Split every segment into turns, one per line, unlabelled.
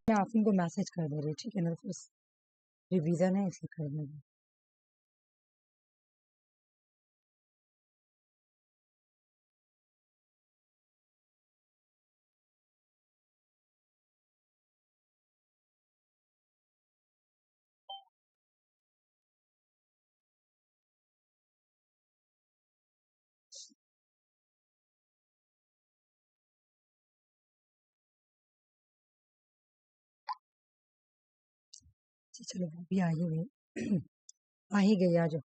मैं आफरीन को मैसेज कर दे रही, ठीक है ना, फिर रिवीजन है इसलिए कर देंगे। चलो वो भी आ ही गई आ ही गई, आ जाओ।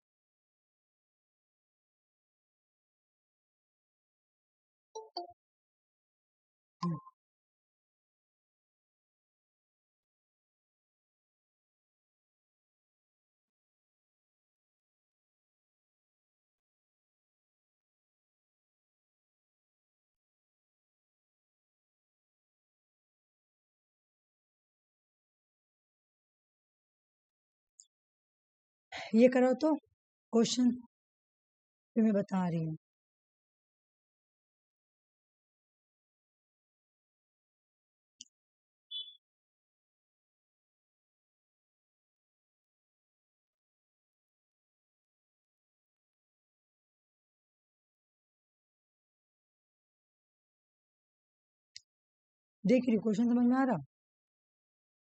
ये करो तो क्वेश्चन, फिर मैं बता रही हूँ। देख रही क्वेश्चन समझ में आ रहा?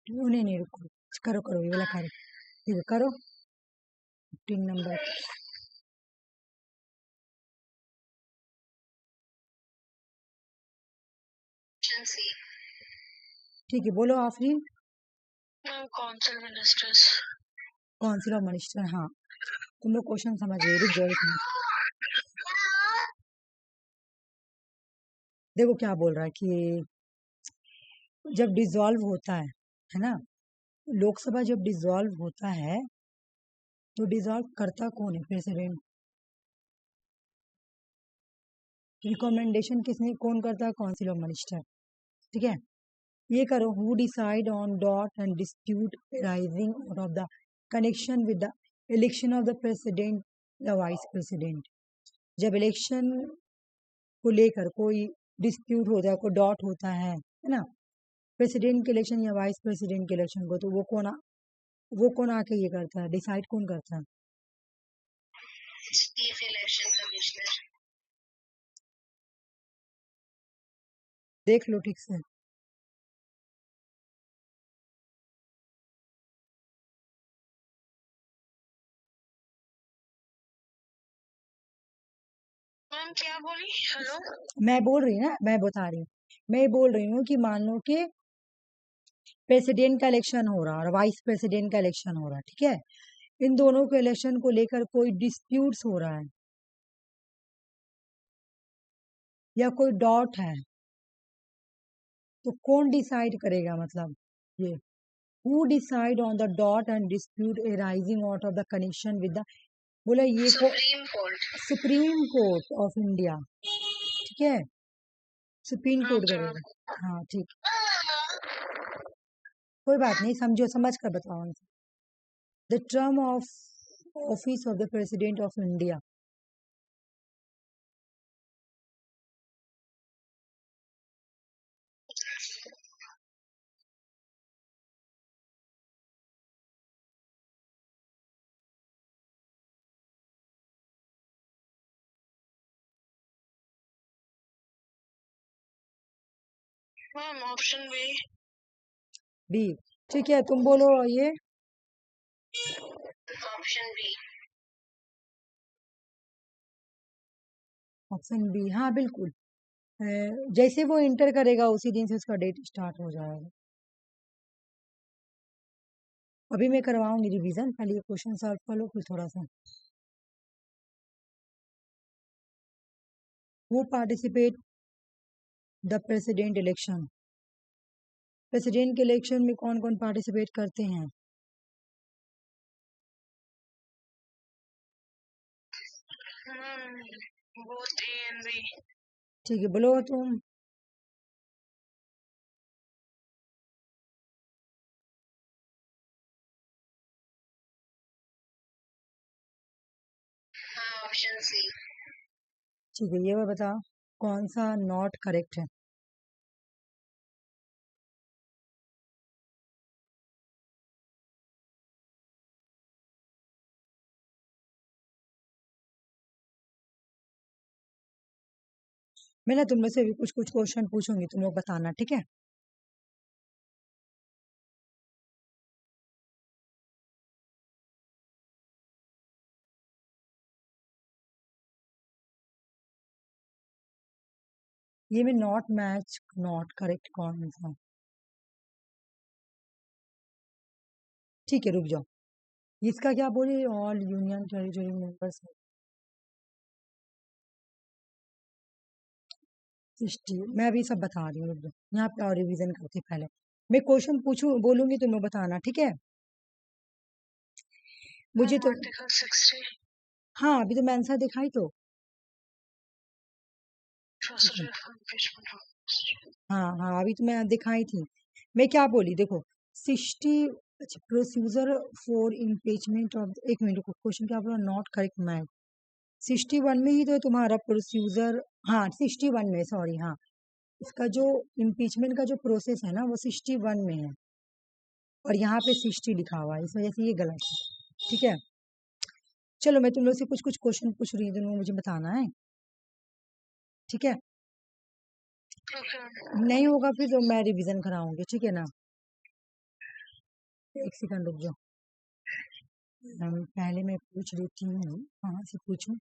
नहीं नहीं रुको, करो करो, ये वाला करो, ये करो 15 नंबर। ठीक है, बोलो Afreen.
Council ministers.
Council of minister, हाँ तुम लोग क्वेश्चन समझ गए, रुक जाओ एक मिनट। देखो क्या बोल रहा है कि जब डिसॉल्व होता है ना, लोकसभा जब डिसॉल्व होता है तो डिसॉल्व करता कौन है? प्रेसिडेंट। रिकमेंडेशन किसने कौन करता है? काउंसिल ऑफ मिनिस्टर, ठीक है। ये करो, who decide on dot and dispute rising out of the connection with the election of the president the vice president. जब इलेक्शन को लेकर कोई डिस्प्यूट होता है, कोई डॉट होता है ना, प्रेसिडेंट के इलेक्शन या वाइस प्रेसिडेंट के इलेक्शन को, तो वो कौन आके ये करता है, डिसाइड कौन करता है?
Chief election commissioner.
देख लो ठीक से।
मैम क्या बोली? हेलो।
मैं बोल रही ना, मैं बता रही हूँ, मैं बोल रही हूँ कि मान लो कि प्रेसिडेंट का इलेक्शन हो रहा है और वाइस प्रेसिडेंट का इलेक्शन हो रहा है, ठीक है। इन दोनों के इलेक्शन को लेकर कोई डिस्प्यूट्स हो रहा है या कोई डॉट है, तो कौन डिसाइड करेगा? मतलब ये who decide on the dot and dispute arising out of the connection with the, बोला ये
supreme court.
Supreme court of India, ठीक है, सुप्रीम कोर्ट करेगा। हाँ ठीक, कोई बात नहीं, समझो, समझ कर बताओ। The term of office of the president of India.
Ma'am option B.
B, ठीक है, तुम बोलो ये।
Option B.
ऑप्शन बी, हाँ बिल्कुल। जैसे वो इंटर करेगा उसी दिन से उसका डेट स्टार्ट हो जाएगा। अभी मैं करवाऊंगी रिवीजन, पहले ये क्वेश्चन सॉल्व कर लो फिर थोड़ा सा। वो participate the president election, president के इलेक्शन में कौन कौन पार्टिसिपेट करते हैं?
Both A and B.
ठीक है, बोलो तुम।
हाँ ऑप्शन सी।
ठीक है, ये बताओ कौन सा नॉट करेक्ट है? मैं ना तुम में से भी कुछ कुछ क्वेश्चन पूछूंगी, तुम लोग बताना, ठीक है? ये में नॉट मैच नॉट करेक्ट कौन सा? ठीक है, रुक जाओ। इसका क्या बोले? All union territory members 60। मैं अभी सब बता रही हूँ, रुक जाओ। यहाँ पे और रिवीजन करते पहले। मैं क्वेश्चन पूछूं, बोलूंगी, तुम लोग बताना, ठीक है? मुझे तो
आर्टिकल 60
हाँ, अभी तो मैं आंसर दिखाई तो। ठीक है, हाँ हाँ, अभी तो मैं दिखाई थी। मैं क्या बोली देखो, 60। अच्छा, प्रोसीजर फॉर इम्पीचमेंट ऑफ, एक मिनट को, क्वेश्चन क्या बोला? Not correct match. 61 में ही तो तुम्हारा प्रोसीजर, हाँ 61 में, सॉरी, हाँ। इसका जो इम्पीचमेंट का जो प्रोसेस है ना, वो 61 में है, और यहाँ पे 60 लिखा हुआ है, इस वजह से ये गलत है, ठीक है? चलो, मैं तुम लोग से कुछ कुछ क्वेश्चन पूछ रही हूँ, तुम लोग मुझे बताना है, ठीक है? नहीं होगा फिर तो मैं रिवीजन कराऊंगी, ठीक है ना? एक सेकंड रुक जाओ। पहले मैं पूछ लेती हूँ, कहाँ से पूछूं?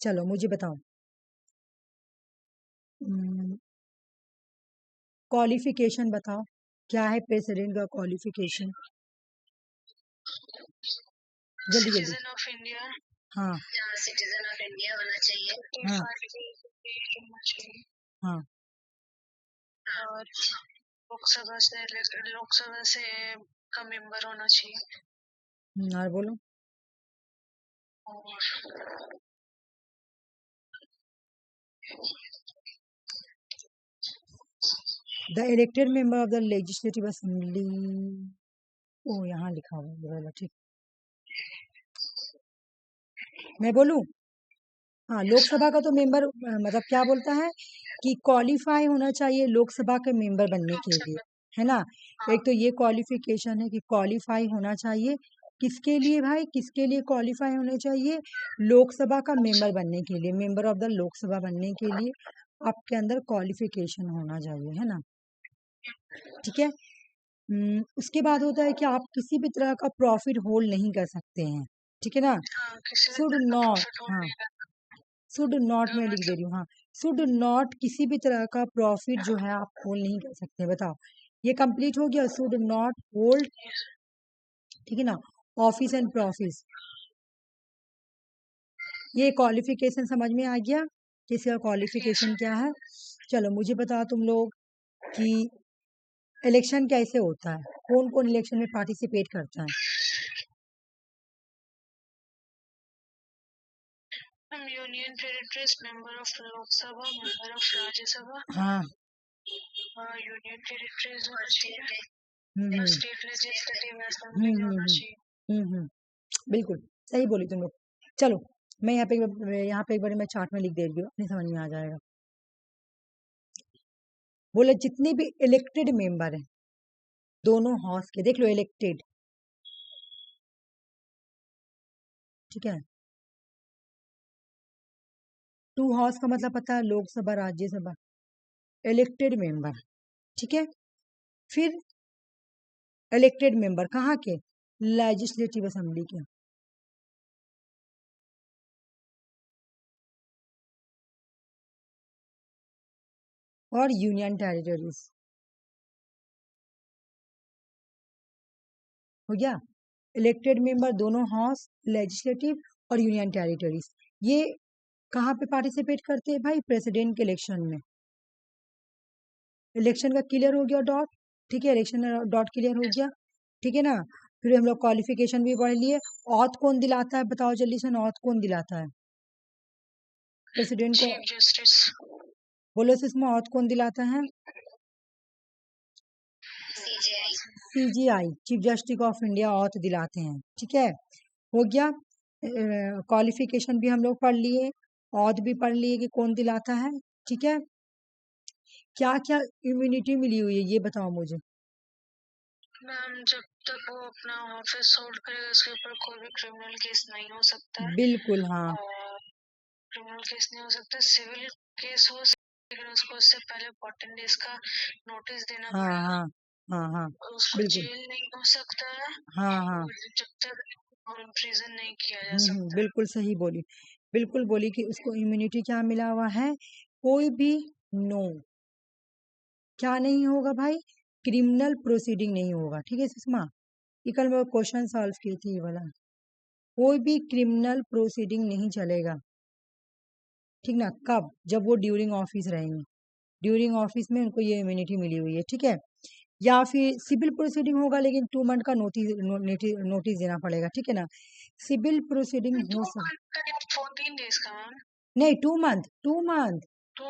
चलो मुझे बताओ, क्वालिफिकेशन बताओ, क्या है प्रेसिडेंट का क्वालिफिकेशन? जल्दी जल्दी।
सिटीजन ऑफ इंडिया,
हाँ
सिटीजन ऑफ इंडिया होना चाहिए,
हाँ हाँ
और लोकसभा से का मेंबर होना चाहिए,
और बोलो।
और
the elected member of the legislative assembly, ओ यहाँ लिखा हुआ है, बोलो, ठीक। मैं बोलूं? हाँ, लोकसभा का तो मेंबर मतलब क्या बोलता है कि क्वालिफाई होना चाहिए लोकसभा के मेंबर बनने के लिए, है ना? एक तो ये क्वालिफिकेशन है कि क्वालिफाई होना चाहिए, किसके लिए भाई? किसके लिए क्वालिफाई होने चाहिए? लोकसभा का मेंबर बनने के लिए, मेंबर ऑफ द लोकसभा बनने के लिए आपके अंदर क्वालिफिकेशन होना चाहिए, है ना? ठीक है। उसके बाद होता है कि आप किसी भी तरह का प्रॉफिट होल्ड नहीं कर सकते हैं, ठीक है ना? शुड नॉट, हाँ, शुड नॉट मैं लिख दे रही हूँ, हाँ, शुड नॉट, किसी भी तरह का प्रॉफिट जो है आप होल्ड नहीं कर सकते। बताओ, ये कंप्लीट हो गया, शुड नॉट होल्ड, ठीक है ना? ऑफिस एंड प्रॉफिट, ये क्वालिफिकेशन समझ में आ गया कि इसका क्वालिफिकेशन क्या है? चलो मुझे बताओ तुम लोग कि इलेक्शन कैसे होता है, कौन कौन इलेक्शन में पार्टिसिपेट करता है?
Union territories, member of Lok Sabha, member of Rajya Sabha,
हाँ,
यूनियन टेरिटरीज होना चाहिए,
हम्म
स्टेट लेजिस्लेटिव असेंबली होना चाहिए।
बिल्कुल सही बोली तुम लोग। चलो, मैं यहाँ पे एक बार मैं चार्ट में लिख दे रही हूँ, अपनी समझ में आ जाएगा। बोले जितने भी इलेक्टेड मेंबर हैं दोनों हाउस के, देख लो, इलेक्टेड, ठीक है? 2 हाउस का मतलब पता है, लोकसभा राज्यसभा, इलेक्टेड मेंबर, ठीक है? फिर इलेक्टेड मेंबर कहाँ के? लेजिस्लेटिव असेंबली के। और यूनियन टेरिटरीज, हो गया? इलेक्टेड मेंबर दोनों हाउस, लेजिस्लेटिव और यूनियन टेरिटरीज, ये कहाँ पे पार्टिसिपेट करते हैं भाई? प्रेसिडेंट के इलेक्शन में। इलेक्शन का क्लियर हो गया डॉट, ठीक है? इलेक्शन डॉट क्लियर हो गया, ठीक है ना? फिर हम लोग क्वालिफिकेशन भी पढ़ लिए। ऑथ कौन दिलाता है? बताओ जल्दी से, ऑथ कौन दिलाता है प्रेसिडेंट को?
चीफ जस्टिस,
बोलो सुषमा, ऑथ कौन दिलाता है?
CGI,
CGI, chief justice of India auth दिलाते हैं, ठीक है? हो गया। क्वालिफिकेशन भी हम लोग पढ़ लिए, ऑथ भी पढ़ लिए कि कौन दिलाता है, ठीक है? क्या क्या इम्यूनिटी मिली हुई है ये बताओ मुझे।
मैम जब तक वो अपना ऑफिस होल्ड करेगा उसके ऊपर कोई भी क्रिमिनल केस नहीं हो सकता है,
बिल्कुल, हाँ,
और क्रिमिनल केस नहीं हो सकता, सिविल केस हो लेकिन उसको उससे पहले 14 डेज का नोटिस देना
हाँ
पड़ेगा
हाँ हाँ हाँ
और उसको
बिल्कुल
जेल नहीं हो सकता है
हाँ हाँ
और जब तक इम्प्रिजन नहीं किया जा सकता।
बिल्कुल सही बोली, बिल्कुल बोली कि उसको इम्यूनिटी क्या मिला हुआ है, कोई भी नो क्या नहीं होगा भाई, क्रिमिनल प्रोसीडिंग नहीं होगा। ठीक है सुषमा, ये कल मैं क्वेश्चन सॉल्व की थी ये वाला, कोई भी क्रिमिनल प्रोसीडिंग नहीं चलेगा। ठीक ना, कब, जब वो ड्यूरिंग ऑफिस रहेंगे, ड्यूरिंग ऑफिस में उनको ये इम्यूनिटी मिली हुई है। ठीक है, या फिर सिविल प्रोसीडिंग होगा लेकिन 2 मंथ का नोटिस देना पड़ेगा। ठीक है ना, सिविल प्रोसीडिंग हो सकता,
14 डेज का मैम,
नहीं 2 मंथ, 2 मंथ
तो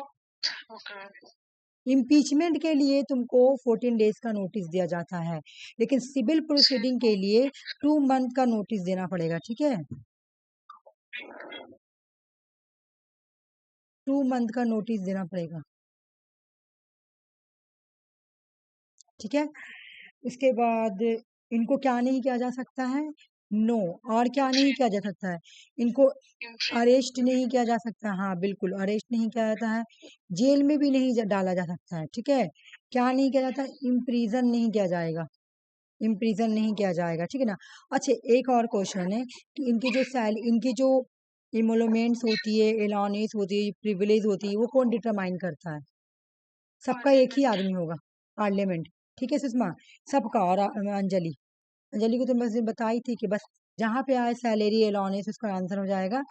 ओके
इम्पीचमेंट के लिए तुमको 14 डेज का नोटिस दिया जाता है, लेकिन सिविल प्रोसीडिंग के लिए 2 मंथ का नोटिस देना पड़ेगा। ठीक है, 2 मंथ का नोटिस देना पड़ेगा। ठीक है, उसके बाद इनको क्या नहीं किया जा सकता है, नो, और क्या नहीं किया जा सकता है, इनको अरेस्ट नहीं किया जा सकता। हाँ बिल्कुल, अरेस्ट नहीं किया जाता है, जेल में भी नहीं डाला जा सकता है। ठीक है, क्या नहीं किया जाता, इम्प्रीजन नहीं किया जाएगा, इम्प्रीजन नहीं किया जाएगा। ठीक है ना। अच्छा, एक और क्वेश्चन है कि इनकी जो इमोलमेंट्स होती है, एलॉनेस होती है, प्रिविलेज होती है, वो कौन डिटरमाइन करता है, सबका एक ही आदमी होगा, पार्लियामेंट। ठीक है सुषमा, सबका। और अंजलि, अंजलि को तो बस बताई थी कि बस जहाँ पे आए सैलरी अलाउंस उसका आंसर हो जाएगा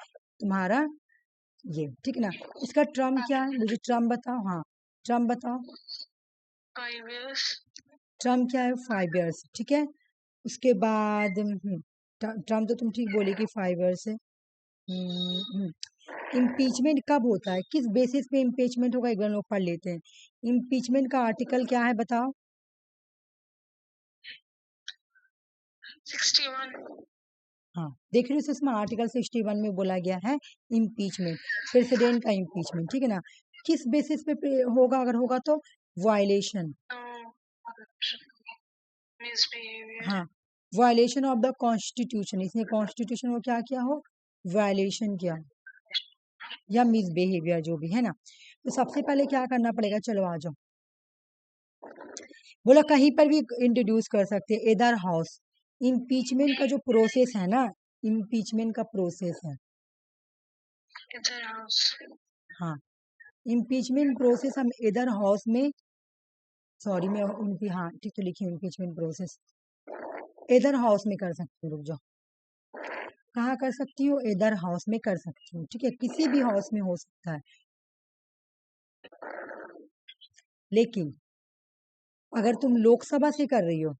तुम्हारा ये। ठीक है ना, इसका टर्म क्या है, मुझे टर्म बताओ। हाँ टर्म बताओ,
5 years,
टर्म क्या है, 5 years। ठीक है, उसके बाद टर्म तो तुम ठीक बोले कि 5 years है। इम्पीचमेंट कब होता है, किस बेसिस पे इम्पीचमेंट होगा, एक बार लोग पढ़ लेते हैं। इम्पीचमेंट का आर्टिकल क्या है बताओ।
61,
हाँ देख रहे हो सुषमा, आर्टिकल 61 में बोला गया है इम्पीचमेंट, प्रेसिडेंट का इम्पीचमेंट। ठीक है ना, किस बेसिस पे होगा, अगर होगा तो वायलेशन,
misbehavior,
हाँ वायलेशन ऑफ द कॉन्स्टिट्यूशन, इसने कॉन्स्टिट्यूशन को क्या किया हो, वायलेशन किया, या मिसबिहेवियर जो भी है ना। तो सबसे पहले क्या करना पड़ेगा, चलो आ जाओ, बोला कहीं पर भी इंट्रोड्यूस कर सकते हैं, इधर हाउस। इम्पीचमेंट का जो प्रोसेस है ना, इम्पीचमेंट का प्रोसेस है,
इधर हाउस,
हाँ इम्पीचमेंट प्रोसेस हम इधर हाउस में, सॉरी मैं उनकी, हाँ ठीक तो लिखी इम्पीचमेंट प्रोसेस इधर हाउस में कर सकती हूँ, रुक जाओ, कहाँ कर सकती हूँ, इधर हाउस में कर सकती हूँ। ठीक है, किसी भी हाउस में हो सकता है, लेकिन अगर तुम लोकसभा से कर रही हो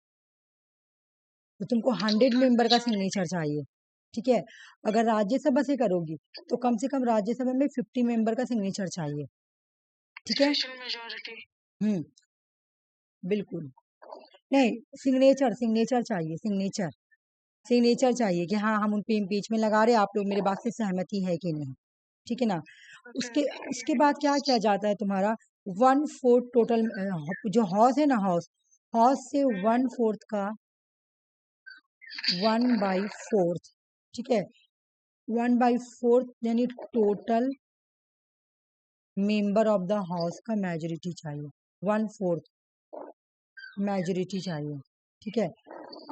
तो तुमको 100 मेंबर का सिग्नेचर चाहिए। ठीक है, अगर राज्यसभा से करोगी तो कम से कम राज्यसभा में 50 मेंबर का सिग्नेचर चाहिए। ठीक है,
स्पेशल मेजोरिटी,
हम्म बिल्कुल, नहीं सिग्नेचर, सिग्नेचर चाहिए, सिग्नेचर, सिग्नेचर चाहिए कि हाँ हम उन पे इम्पीचमेंट लगा रहे हैं, आप लोग मेरे बात से सहमति है कि नहीं। ठीक है ना, उसके उसके बाद क्या किया जाता है तुम्हारा, 1/4 टोटल, जो हॉस है ना, हॉस से 1/4 का 1/4, ठीक है, 1/4 यानी total member of the house का मेजोरिटी चाहिए, 1/4 मेजोरिटी चाहिए। ठीक है,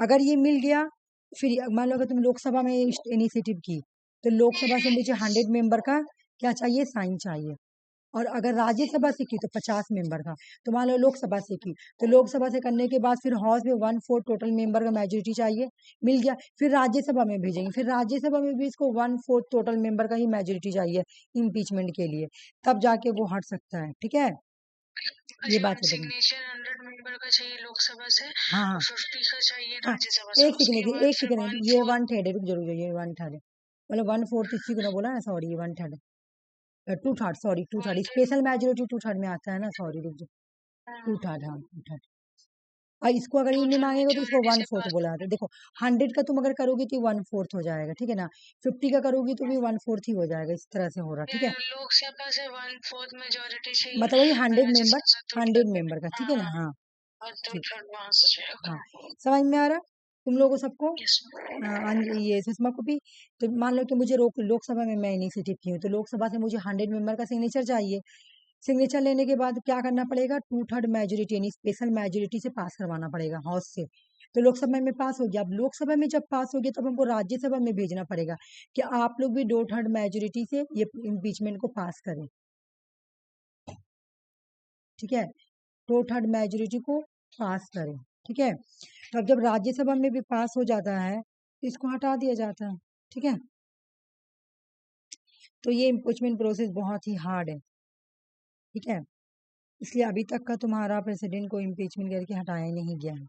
अगर ये मिल गया, फिर मान लो अगर तुम लोकसभा में इनिशिएटिव की तो लोकसभा से मुझे 100 मेंबर का क्या चाहिए, साइन चाहिए। और अगर राज्यसभा से की तो 50 मेंबर का। तो मान लो लोकसभा से की तो लोकसभा से करने के बाद फिर हाउस में 1/4 टोटल मेंबर का मेजोरिटी चाहिए, मिल गया, फिर राज्यसभा में भेजेंगे, फिर राज्यसभा में भी इसको 1/4 टोटल मेंबर का ही मेजोरिटी चाहिए इम्पीचमेंट के लिए, तब जाके वो हट सकता है। ठीक है, ये बात है।
सिग्नेचर 100 मेंबर का चाहिए लोकसभा से,
हाँ हाँ
50 का चाहिए
हाँ,
राज्यसभा से,
एक
उसके
सेकंड,
बाद
एक
फिर
सेकंड, ये
1/4,
1/3 है, रुक जरूर, ये 1/3 है, मतलब 1/4 इसी को ना बोला ना, सॉरी, ये 1/3, 2/3, सॉरी 2/3, स्पेशल मेजोरिटी 2/3 में आता है ना, सॉरी रुक जाओ, 2/3, हाँ 2/3। और इसको अगर ये नहीं मांगेगा तो इसको 1/4 बोला जाता है। देखो 100 का तुम अगर करोगी तो 1/4 हो जाएगा। ठीक है ना, 50 का करोगी तो भी 1/4 ही हो जाएगा, इस तरह से हो रहा। ठीक है,
लोकसभा से 1/4 मेजोरिटी चाहिए,
मतलब वही 100 मेंबर,
राज्यसभा से
100 मेंबर का। ठीक है ना, हाँ
और
ठीक,
2/3 वहां से चाहिए।
हाँ समझ में आ रहा। तुम लोगों को सबको
yes ma'am.
ये सुषमा को भी। तो मान लो कि मुझे लोकसभा में मैं इनिशिएटिव की हूँ, तो लोकसभा से मुझे 100 मेंबर का सिग्नेचर चाहिए। सिग्नेचर लेने के बाद क्या करना पड़ेगा, 2/3 मेजोरिटी यानी स्पेशल मेजोरिटी से पास करवाना पड़ेगा हाउस से। तो लोकसभा में पास हो गया। अब लोकसभा में जब पास हो गया तब हमको राज्यसभा में भेजना पड़ेगा कि आप लोग भी 2/3 मेजोरिटी से ये इम्पीचमेंट को पास करें। ठीक है, 2/3 मेजोरिटी को पास करें। ठीक है, तो अब जब राज्यसभा में भी पास हो जाता है तो इसको हटा दिया जाता है। ठीक है, तो ये इम्पीचमेंट प्रोसेस बहुत ही हार्ड है। ठीक है, इसलिए अभी तक का तुम्हारा प्रेसिडेंट को इम्पीचमेंट करके हटाया नहीं गया है।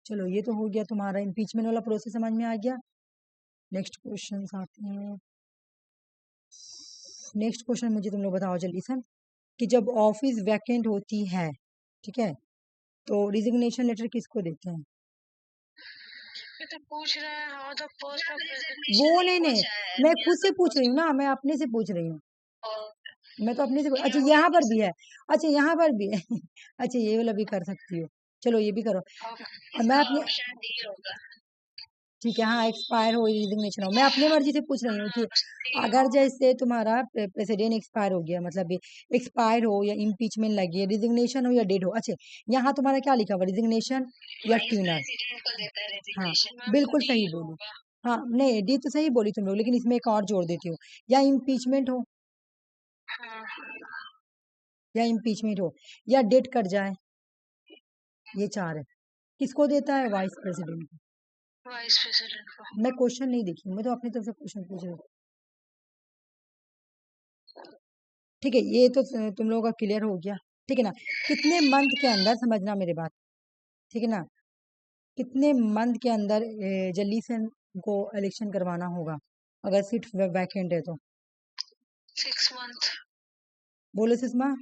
चलो ये तो हो गया तुम्हारा इम्पीचमेंट वाला प्रोसेस, समझ में आ गया। नेक्स्ट क्वेश्चन आते हैं। नेक्स्ट क्वेश्चन मुझे तुम लोग बताओ जल्दी से कि जब ऑफिस वैकेंट होती है, ठीक है, तो रिजिग्नेशन लेटर किसको देते हैं?
ये तो पूछ रहा है हाउ द पोस्ट ऑफ
वो नहीं, मैं खुद से पूछ रही हूँ ना, मैं अपने से पूछ रही हूँ। मैं तो अपने से अच्छा यहाँ पर भी है, अच्छा यहाँ पर भी है अच्छा ये वाला भी कर सकती हो, चलो ये भी करो। मैं अपने ठीक है, हाँ एक्सपायर हो रिजिग्नेशन हो, मैं अपने मर्जी से पूछ रही हूँ कि अगर जैसे तुम्हारा प्रेसिडेंट एक्सपायर हो गया, मतलब एक्सपायर हो या इम्पीचमेंट लगी है, रिजिग्नेशन हो या डेड हो। अच्छा यहाँ तुम्हारा क्या लिखा हुआ, रिजिग्नेशन या ट्यूनर? हाँ बिल्कुल सही बोली, हाँ नहीं डी तो सही बोली तुम लोग, लेकिन इसमें एक और जोड़ देती हूँ, या इम्पीचमेंट हो, या इम्पीचमेंट हो, या डेट कट जाए, ये 4 है। किसको देता है, वाइस प्रेसिडेंट को।
वाइस प्रेसिडेंट को।
मैं क्वेश्चन नहीं देखी, मैं तो अपनी तरफ से क्वेश्चन पूछ रही हूँ। ठीक है, ये तो तुम लोगों का क्लियर हो गया। ठीक है ना, कितने मंथ के अंदर, समझना मेरी बात, ठीक है ना, कितने मंथ के अंदर जल्दी से को इलेक्शन करवाना होगा अगर सीट वैकेंट है तो?
6 मंथ।
बोलो सुषमा।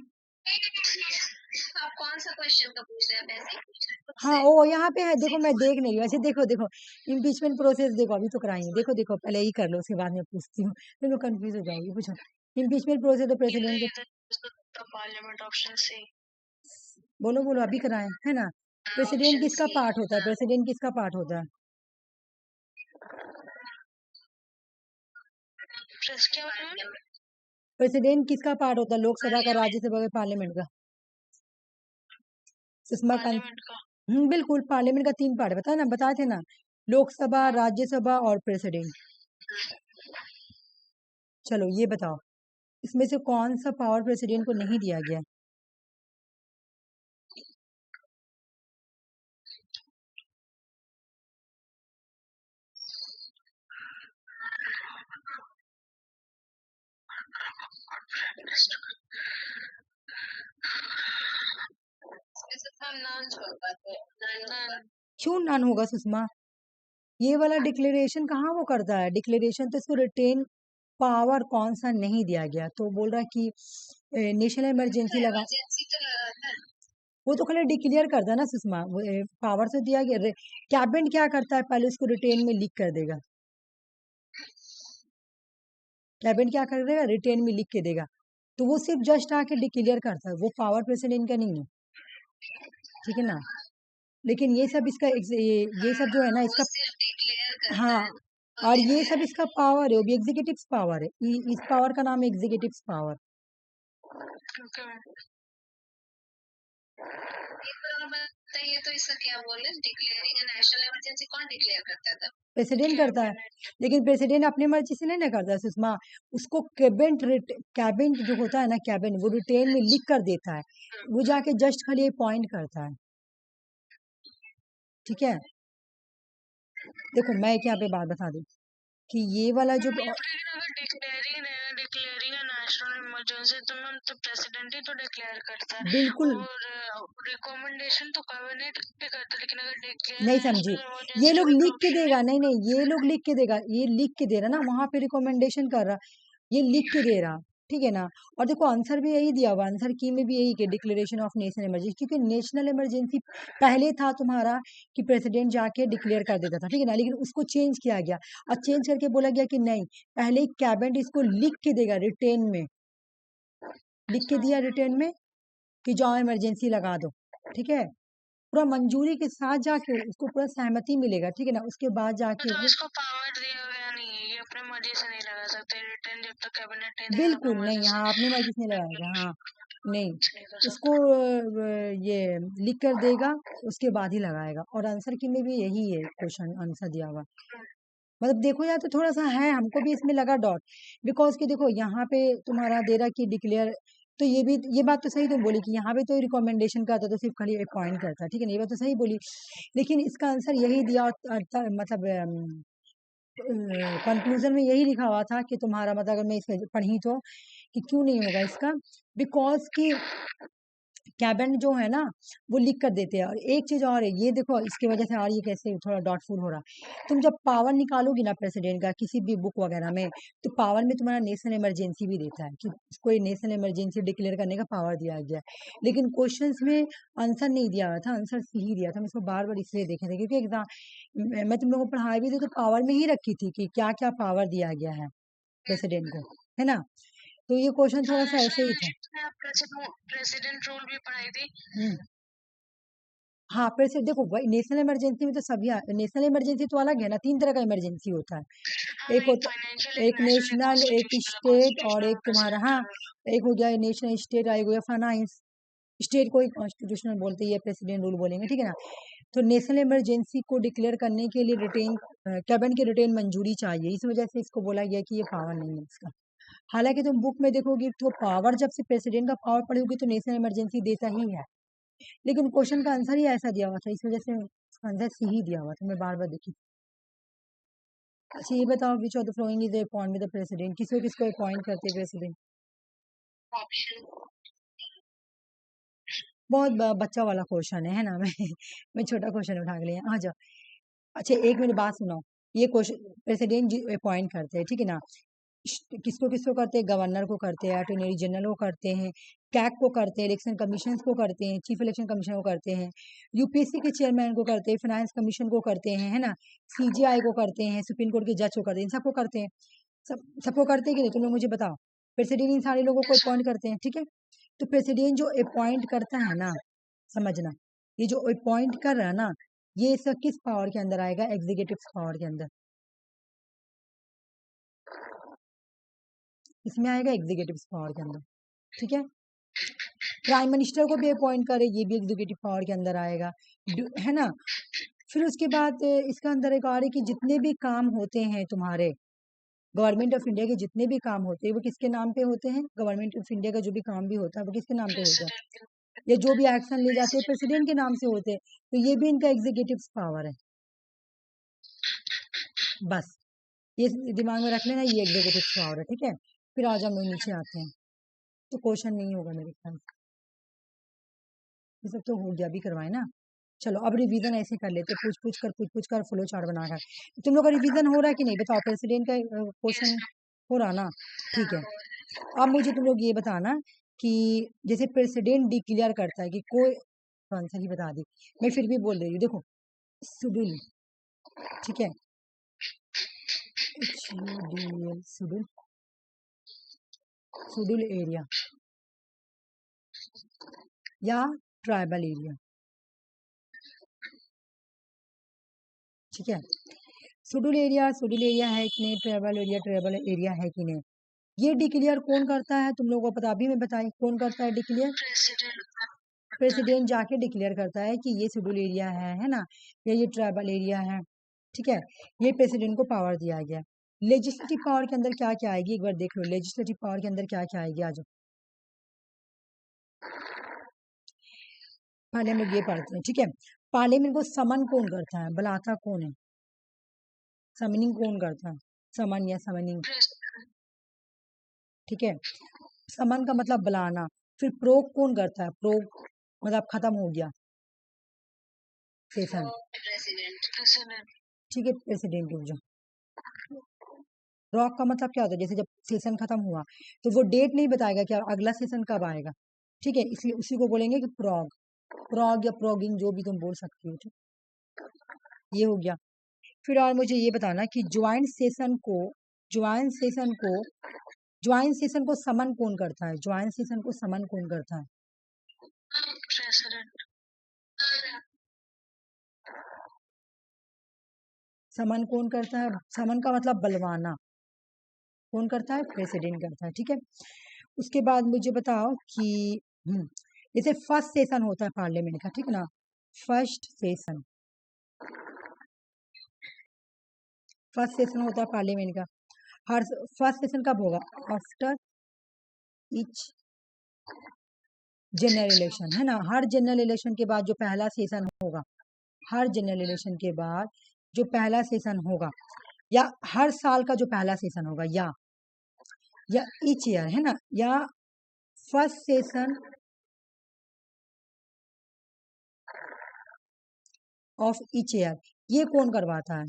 आप कौन सा क्वेश्चन का पूछ रहे हैं, वैसे ही पूछ रहे हैं?
हाँ ओ यहाँ पे है, देखो मैं देख नहीं रही हूँ। अच्छा देखो देखो, इम्पीचमेंट प्रोसेस देखो, अभी तो कराएंगे, देखो देखो पहले ही कर लो, उसके बाद में पूछती हूँ, तुम लोग कंफ्यूज हो जाओगी। पूछो, इम्पीचमेंट प्रोसेस तो प्रेसिडेंट
तो पार्लियामेंट ऑप्शन सी।
बोलो बोलो, अभी कराएं है ना। प्रेसिडेंट किसका पार्ट होता है, प्रेसिडेंट किसका पार्ट होता है? प्रेसिडेंट किसका पार्ट होता है, लोकसभा का, राज्यसभा का, पार्लियामेंट का? सुषमा का। बिल्कुल, पार्लियामेंट का 3 पार्ट बताया ना, बताए थे ना, लोकसभा, राज्यसभा और प्रेसिडेंट। चलो ये बताओ, इसमें से कौन सा पावर प्रेसिडेंट को नहीं दिया गया? क्यों नन होगा सुषमा? ये वाला डिक्लेरेशन कहाँ वो करता है, डिक्लेरेशन तो इसको रिटेन पावर कौन सा नहीं दिया गया, तो बोल रहा है कि नेशनल इमरजेंसी लगा, वो तो खाली डिक्लेयर करता है ना सुषमा, पावर से दिया गया। कैबिनेट क्या करता है, पहले उसको रिटेन में लिख कर देगा, कैबिनेट क्या कर देगा, रिटेन में लिख के देगा, तो वो सिर्फ जस्ट आके डिक्लेयर करता है, वो पावर प्रेसिडेंट का नहीं है। ठीक है ना, लेकिन ये सब इसका ये सब जो है ना इसका, हाँ और ये सब इसका पावर है, वो भी एग्जीक्यूटिव पावर है, इस पावर का नाम है एग्जीक्यूटिव पावर। तो इसका क्या बोले, डिक्लेयरिंग नेशनल इमरजेंसी कौन डिक्लेयर करता था? प्रेसिडेंट करता है, लेकिन प्रेसिडेंट अपनी मर्जी से नहीं ना करता सुषमा, उसको कैबिनेट जो होता है ना, कैबिनेट वो रिटेन में लिख कर देता है, वो जाके जस्ट खाली अपॉइंट करता है। ठीक है, देखो मैं क्या पे बात बता दूं कि ये वाला जो
डिक्लेयरिंग नेशनल इमरजेंसी तो मैम तो प्रेसिडेंट ही तो डिक्लेयर करता है,
बिल्कुल
और रिकमेंडेशन तो कैबिनेट पे करता है, लेकिन अगर डिक्लेयर
नहीं समझी, ये लोग लिख के देगा, नहीं नहीं ये लोग लिख के देगा, ये लिख के दे रहा ना, वहां पे रिकमेंडेशन कर रहा, ये लिख के दे रहा। ठीक है ना, और देखो आंसर भी यही दिया हुआ, आंसर की में भी यही कि डिक्लेरेशन ऑफ नेशनल इमरजेंसी, क्योंकि नेशनल इमरजेंसी पहले था तुम्हारा कि प्रेसिडेंट जाके डिक्लेयर कर देता था, ठीक है ना, लेकिन उसको चेंज किया गया, और चेंज करके बोला गया कि नहीं, पहले कैबिनेट इसको लिख के देगा, रिटेन में लिख के दिया, रिटेन में कि जाओ इमरजेंसी लगा दो। ठीक है, पूरा मंजूरी के साथ जाके उसको पूरा सहमति मिलेगा, ठीक है ना, उसके बाद जाके
तो
वो
इसको पावर दिया गया नहीं है, ये अपने मर्जी से नहीं लगा सकते रिटर्न, जब तक कैबिनेट नहीं देगा अपने
बिल्कुल नहीं,
मर्जी से
हाँ अपनी मर्जी से नहीं लगाएगा, हाँ नहीं
नहीं कर
उसको
सकता।
ये लिख कर देगा, उसके बाद ही लगाएगा। और आंसर की में भी यही है क्वेश्चन आंसर दिया हुआ, मतलब देखो यार तो थोड़ा सा है, हमको भी इसमें लगा डॉट, बिकॉज कि देखो यहाँ पे तुम्हारा दे रहा कि डिक्लेयर, तो ये भी ये बात तो सही तुम बोली कि यहाँ पे तो रिकमेंडेशन करता तो सिर्फ खाली अपॉइंट करता, ठीक है ना, ये बात तो सही बोली, लेकिन इसका आंसर यही दिया मतलब कंक्लूजन में यही लिखा हुआ था कि तुम्हारा मतलब अगर मैं इसमें पढ़ी तो कि क्यों नहीं होगा इसका, बिकॉज कि कैबिनेट जो है ना वो लिख कर देते हैं। और एक चीज और है, ये देखो इसकी वजह से और ये कैसे थोड़ा डॉटफुल हो रहा, तुम जब पावर निकालोगी ना प्रेसिडेंट का किसी भी बुक वगैरह में, तो पावर में तुम्हारा नेशनल इमरजेंसी भी देता है कि कोई नेशनल इमरजेंसी डिक्लेयर करने का पावर दिया गया है, लेकिन क्वेश्चंस में आंसर नहीं दिया हुआ था, आंसर ही दिया था। हम इसको बार बार इसलिए देखे थे क्योंकि एग्जाम मैं तुम लोगों को पढ़ाई भी थी तो पावर में ही रखी थी कि क्या क्या पावर दिया गया है प्रेसिडेंट को, है ना, तो ये क्वेश्चन थोड़ा सा ऐसे ही था।
प्रेसिडेंट रूल भी पढ़ाई थी।
हाँ फिर से देखो भाई नेशनल इमरजेंसी में तो सभी नेशनल इमरजेंसी तो अलग है ना, 3 तरह का इमरजेंसी होता है,
हाँ,
एक
एक
होता
फाइनेंशियल, एक
एक
नेशनल, एक
नेशनल, एक
कॉन्स्टिट्यूशनल,
स्टेट और
कॉन्स्टिट्यूशनल
एक तुम्हारा, हाँ
प्रेसिडेंट।
एक हो गया नेशनल स्टेट, एक हो गया फाइनेंस, स्टेट को ही कॉन्स्टिट्यूशनल बोलते हैं, ये प्रेसिडेंट रूल बोलेंगे, ठीक है ना। तो नेशनल इमरजेंसी को डिक्लेयर करने के लिए रिटेन कैबिनेट की रिटेन मंजूरी चाहिए, इस वजह से इसको बोला गया कि ये पावर नहीं है इसका। हालांकि तुम बुक में देखोगी तो पावर जब से प्रेसिडेंट का पावर पढ़ोगी तो नेशनल इमरजेंसी देता ही है, लेकिन क्वेश्चन का आंसर ही ऐसा दिया हुआ था, इस वजह से आंसर सी ही दिया हुआ था, मैं बार बार देखी। अच्छा ये बताओ which of the following is appoint with the president, किसको किसको अपॉइंट करते हैं प्रेसिडेंट। बहुत बच्चा वाला क्वेश्चन है ना मैं छोटा क्वेश्चन उठा के लिया, आ जाओ। अच्छा एक मिनट बात सुनाओ, ये क्वेश्चन प्रेसिडेंट अपॉइंट करते हैं, ठीक है ना, किसको किसको करते हैं, गवर्नर को करते हैं, अटॉर्नी जनरल को करते हैं, कैग को करते हैं, इलेक्शन कमीशन को करते हैं, चीफ इलेक्शन कमीशन को करते हैं, यूपीएससी के चेयरमैन को करते हैं, फाइनेंस कमीशन को करते हैं, है ना, सीजीआई को करते हैं, सुप्रीम कोर्ट के जज को करते हैं, इन सबको करते हैं, सबको करते हैं कि नहीं, तुम लोग मुझे बताओ। प्रेसिडेंट इन सारे लोगों को अपॉइंट करते हैं, ठीक है, तो प्रेसिडेंट जो अपॉइंट करता है ना, समझना, ये जो अपॉइंट कर रहा है ना, ये सब किस पावर के अंदर आएगा, एग्जीक्यूटिव पावर के अंदर, इसमें आएगा एग्जीक्यूटिव पावर के अंदर, ठीक है। प्राइम मिनिस्टर को भी अपॉइंट करे, ये भी एग्जीक्यूटिव पावर के अंदर आएगा, है ना। फिर उसके बाद इसका अंदर एक और है कि जितने भी काम होते हैं तुम्हारे गवर्नमेंट ऑफ इंडिया के, जितने भी काम होते हैं वो किसके नाम पे होते हैं, गवर्नमेंट ऑफ इंडिया का जो भी काम भी होता है वो किसके नाम पे होता है, या जो भी एक्शन ले जाते हैं प्रेसिडेंट के नाम से होते हैं, तो ये भी इनका एग्जीक्यूटिव पावर है, बस ये दिमाग में रख लेना, ये एग्जीक्यूटिव पावर है, ठीक है। फिर आज हम लोग नीचे आते हैं, तो क्वेश्चन नहीं होगा मेरे ख्याल से, ये सब तो हो गया, भी करवाए ना। चलो अब रिवीजन ऐसे कर लेते, पूछ पूछ कर फ्लो चार्ट बनाकर, तुम लोग का रिवीजन हो रहा है कि नहीं बताओ, प्रेसिडेंट का क्वेश्चन हो रहा ना, ठीक है। अब मुझे तुम लोग ये बताना कि जैसे प्रेसिडेंट डिक्लेयर करता है कि कोई, आंसर ही बता दी, मैं फिर भी बोल रही हूँ, देखो शेड्यूल, ठीक है, शेड्यूल, शेड्यूल एरिया या ट्राइबल एरिया, ठीक है, शेड्यूल एरिया है कि नहीं, ट्राइबल एरिया है कि नहीं, ये डिक्लेयर कौन करता है, तुम लोगों को पता, अभी मैं बताई कौन करता है डिक्लेयर, प्रेसिडेंट जाके डिक्लेयर करता है कि ये शेड्यूल एरिया है ना, या ये ट्राइबल एरिया है, ठीक है, ये प्रेसिडेंट को पावर दिया गया। लेजिस्लेटिव पावर के अंदर क्या क्या आएगी, एक बार देख लो, लेजिस्लेटिव पावर के अंदर क्या क्या आएगी, आ जाओ पहले हम लोग ये पढ़ते हैं, ठीक है। पार्लियामेंट को समन कौन करता है, बुलाता कौन है, समनिंग कौन करता है, समन या समनिंग, ठीक है, समन का मतलब बुलाना। फिर प्रोग कौन करता है, प्रोग मतलब खत्म हो गया सेशन, ठीक है, प्रेसिडेंट हो जाओ। रॉक का मतलब क्या होता है, जैसे जब सेशन खत्म हुआ तो वो डेट नहीं बताएगा कि अगला सेशन कब आएगा, ठीक है, इसलिए उसी को बोलेंगे कि प्रॉग, प्रॉग या प्रोगिंग जो भी तुम बोल सकती हो, ठीक, ये हो गया। फिर और मुझे ये बताना कि ज्वाइंट सेशन को ज्वाइंट सेशन को समन कौन करता है, ज्वाइंट सेशन को समन कौन करता है, समन कौन करता है? समन का मतलब बलवाना। कौन करता है? प्रेसिडेंट करता है। ठीक है, उसके बाद मुझे बताओ कि जैसे फर्स्ट सेशन होता है पार्लियामेंट का, ठीक है ना, फर्स्ट सेशन होता है पार्लियामेंट का। हर फर्स्ट सेशन कब होगा? आफ्टर ईच जनरल इलेक्शन, है ना। हर जनरल इलेक्शन के बाद जो पहला सेशन होगा, हर जनरल इलेक्शन के बाद जो पहला सेशन होगा, या हर साल का जो पहला सेशन होगा, या ईच ईयर, है ना, या first session of each year, ये कौन करवाता है?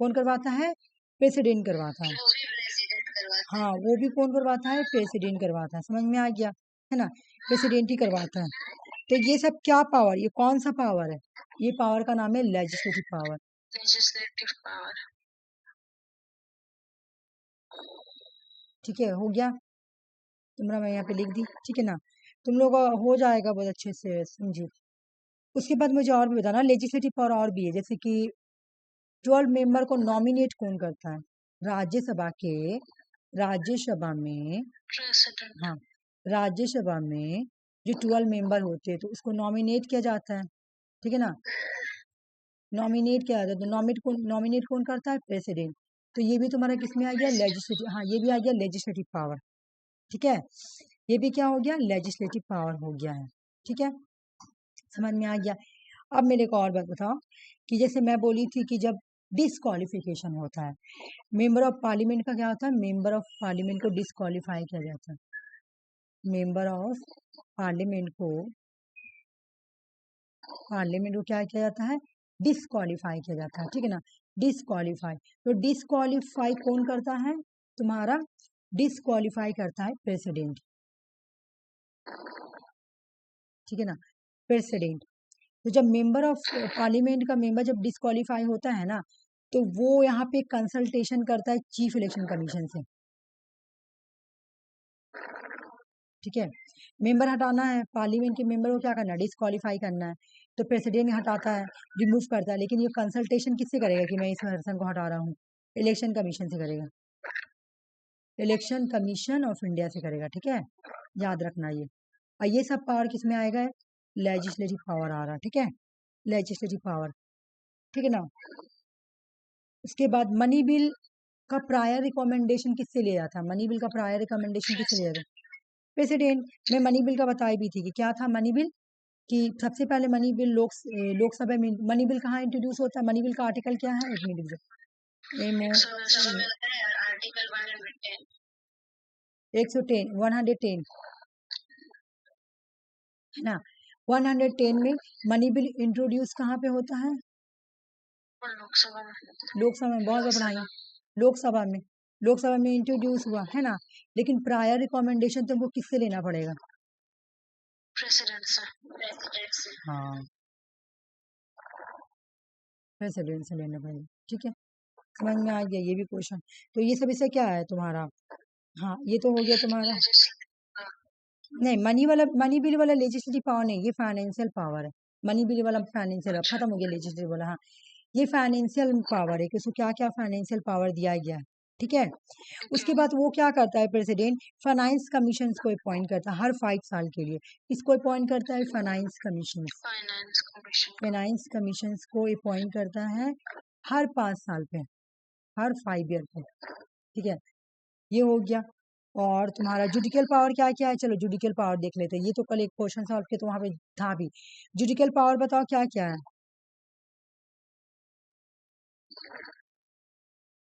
कौन करवाता है? प्रेसिडेंट करवाता है। हाँ, वो भी कौन करवाता है? प्रेसिडेंट करवाता है। समझ में आ गया, है ना, प्रेसिडेंट ही करवाता है। तो ये सब क्या पावर, ये कौन सा पावर है? ये पावर का नाम है लेजिस्लेटिव पावर।
Legislative power.
ठीक है, हो गया तुम्हारा, मैं यहाँ पे लिख दी, ठीक है ना, तुम लोग हो जाएगा बहुत अच्छे से, समझो। उसके बाद मुझे और भी बताना, लेजिस्लेटिव पावर और भी है, जैसे कि 12 मेंबर को नॉमिनेट कौन करता है? राज्यसभा में
प्रेसिडेंट।
हाँ, राज्यसभा में जो 12 मेंबर होते हैं तो उसको नॉमिनेट किया जाता है, ठीक है ना, नॉमिनेट किया जाता है। तो नॉमिनेट कौन करता है? प्रेसिडेंट। तो ये भी तुम्हारा किसमें आ गया? लेजिस्लेटिव, हाँ, ये भी आ गया लेजिस्लेटिव पावर। ठीक है, ये भी क्या हो गया? लेजिस्लेटिव पावर हो गया है। ठीक है, समझ में आ गया। अब मेरे को और बात बताओ कि जैसे मैं बोली थी कि जब डिसक्वालिफिकेशन होता है, मेंबर ऑफ पार्लियामेंट का क्या होता है? मेंबर ऑफ पार्लियामेंट को डिसक्वालीफाई किया जाता है। मेंबर ऑफ पार्लियामेंट को क्या किया जाता है? डिसक्वालीफाई किया जाता है, ठीक है ना, डिसक्वालीफाई। तो डिसक्वालीफाई कौन करता है? तुम्हारा डिसक्वालीफाई करता है प्रेसिडेंट, ठीक है ना, प्रेसिडेंट। तो जब मेंबर ऑफ पार्लियामेंट का मेंबर जब डिसक्वालीफाई होता है ना, तो वो यहाँ पे कंसल्टेशन करता है चीफ इलेक्शन कमीशन से, ठीक है। मेंबर हटाना है, पार्लियामेंट के मेंबर को क्या करना है? डिसक्वालीफाई करना है, तो प्रेसिडेंट हटाता है, रिमूव करता है, लेकिन ये कंसल्टेशन किससे करेगा कि मैं इस पर्सन को हटा रहा हूँ? इलेक्शन कमीशन से करेगा, इलेक्शन कमीशन ऑफ इंडिया से करेगा, ठीक है, याद रखना ये। और ये सब पावर किस में आएगा? लेजिस्लेटिव पावर आ रहा, ठीक है, लेजिस्लेटिव पावर, ठीक है ना। उसके बाद मनी बिल का प्रायर रिकमेंडेशन किससे लिया जाता है? मनी बिल का प्रायर रिकमेंडेशन किससे लिया जाता है? प्रेसिडेंट। मैं मनी बिल का बताई भी थी कि क्या था मनी बिल, कि सबसे पहले मनी बिल लोकसभा में, मनी बिल कहाँ इंट्रोड्यूस होता है? मनी बिल का आर्टिकल क्या है? एक मिनट,
आर्टिकल 110
110 है ना, 110 में मनी बिल इंट्रोड्यूस कहाँ पे होता है?
लोकसभा में।
लोकसभा में, बहुत ज़्यादा पढ़ाई, लोकसभा में इंट्रोड्यूस हुआ है ना, लेकिन प्रायर रिकमेंडेशन तुमको किससे लेना पड़ेगा?
प्रेसिडेंट से।
हाँ, प्रेसिडेंट से लेना पड़ेगा, ठीक है, समझ में आ गया ये भी क्वेश्चन। तो ये सब इससे क्या है तुम्हारा? हाँ, ये तो हो गया तुम्हारा। नहीं, मनी बिल वाला लेजिस्लेटिव पावर नहीं, ये फाइनेंशियल पावर है। मनी बिल वाला फाइनेंशियल, खत्म हो गया लेजिस्लेटिव वाला। हाँ, ये फाइनेंशियल पावर है कि उसको क्या क्या फाइनेंशियल पावर दिया गया है, ठीक है। उसके बाद वो क्या करता है? प्रेसिडेंट फाइनेंस कमीशन को अपॉइंट करता है हर 5 साल के लिए। इसको अपॉइंट करता है फाइनेंस कमीशन, फाइनेंस कमीशन को अपॉइंट करता है हर 5 साल पे, हर 5 ईयर पे, ठीक है, ये हो गया। और तुम्हारा जुडिकल पावर क्या क्या है? चलो जुडिकल पावर देख लेते हैं, ये तो कल एक क्वेश्चन सॉल्व किया तो वहां पे था भी। जुडिकल पावर बताओ क्या क्या है?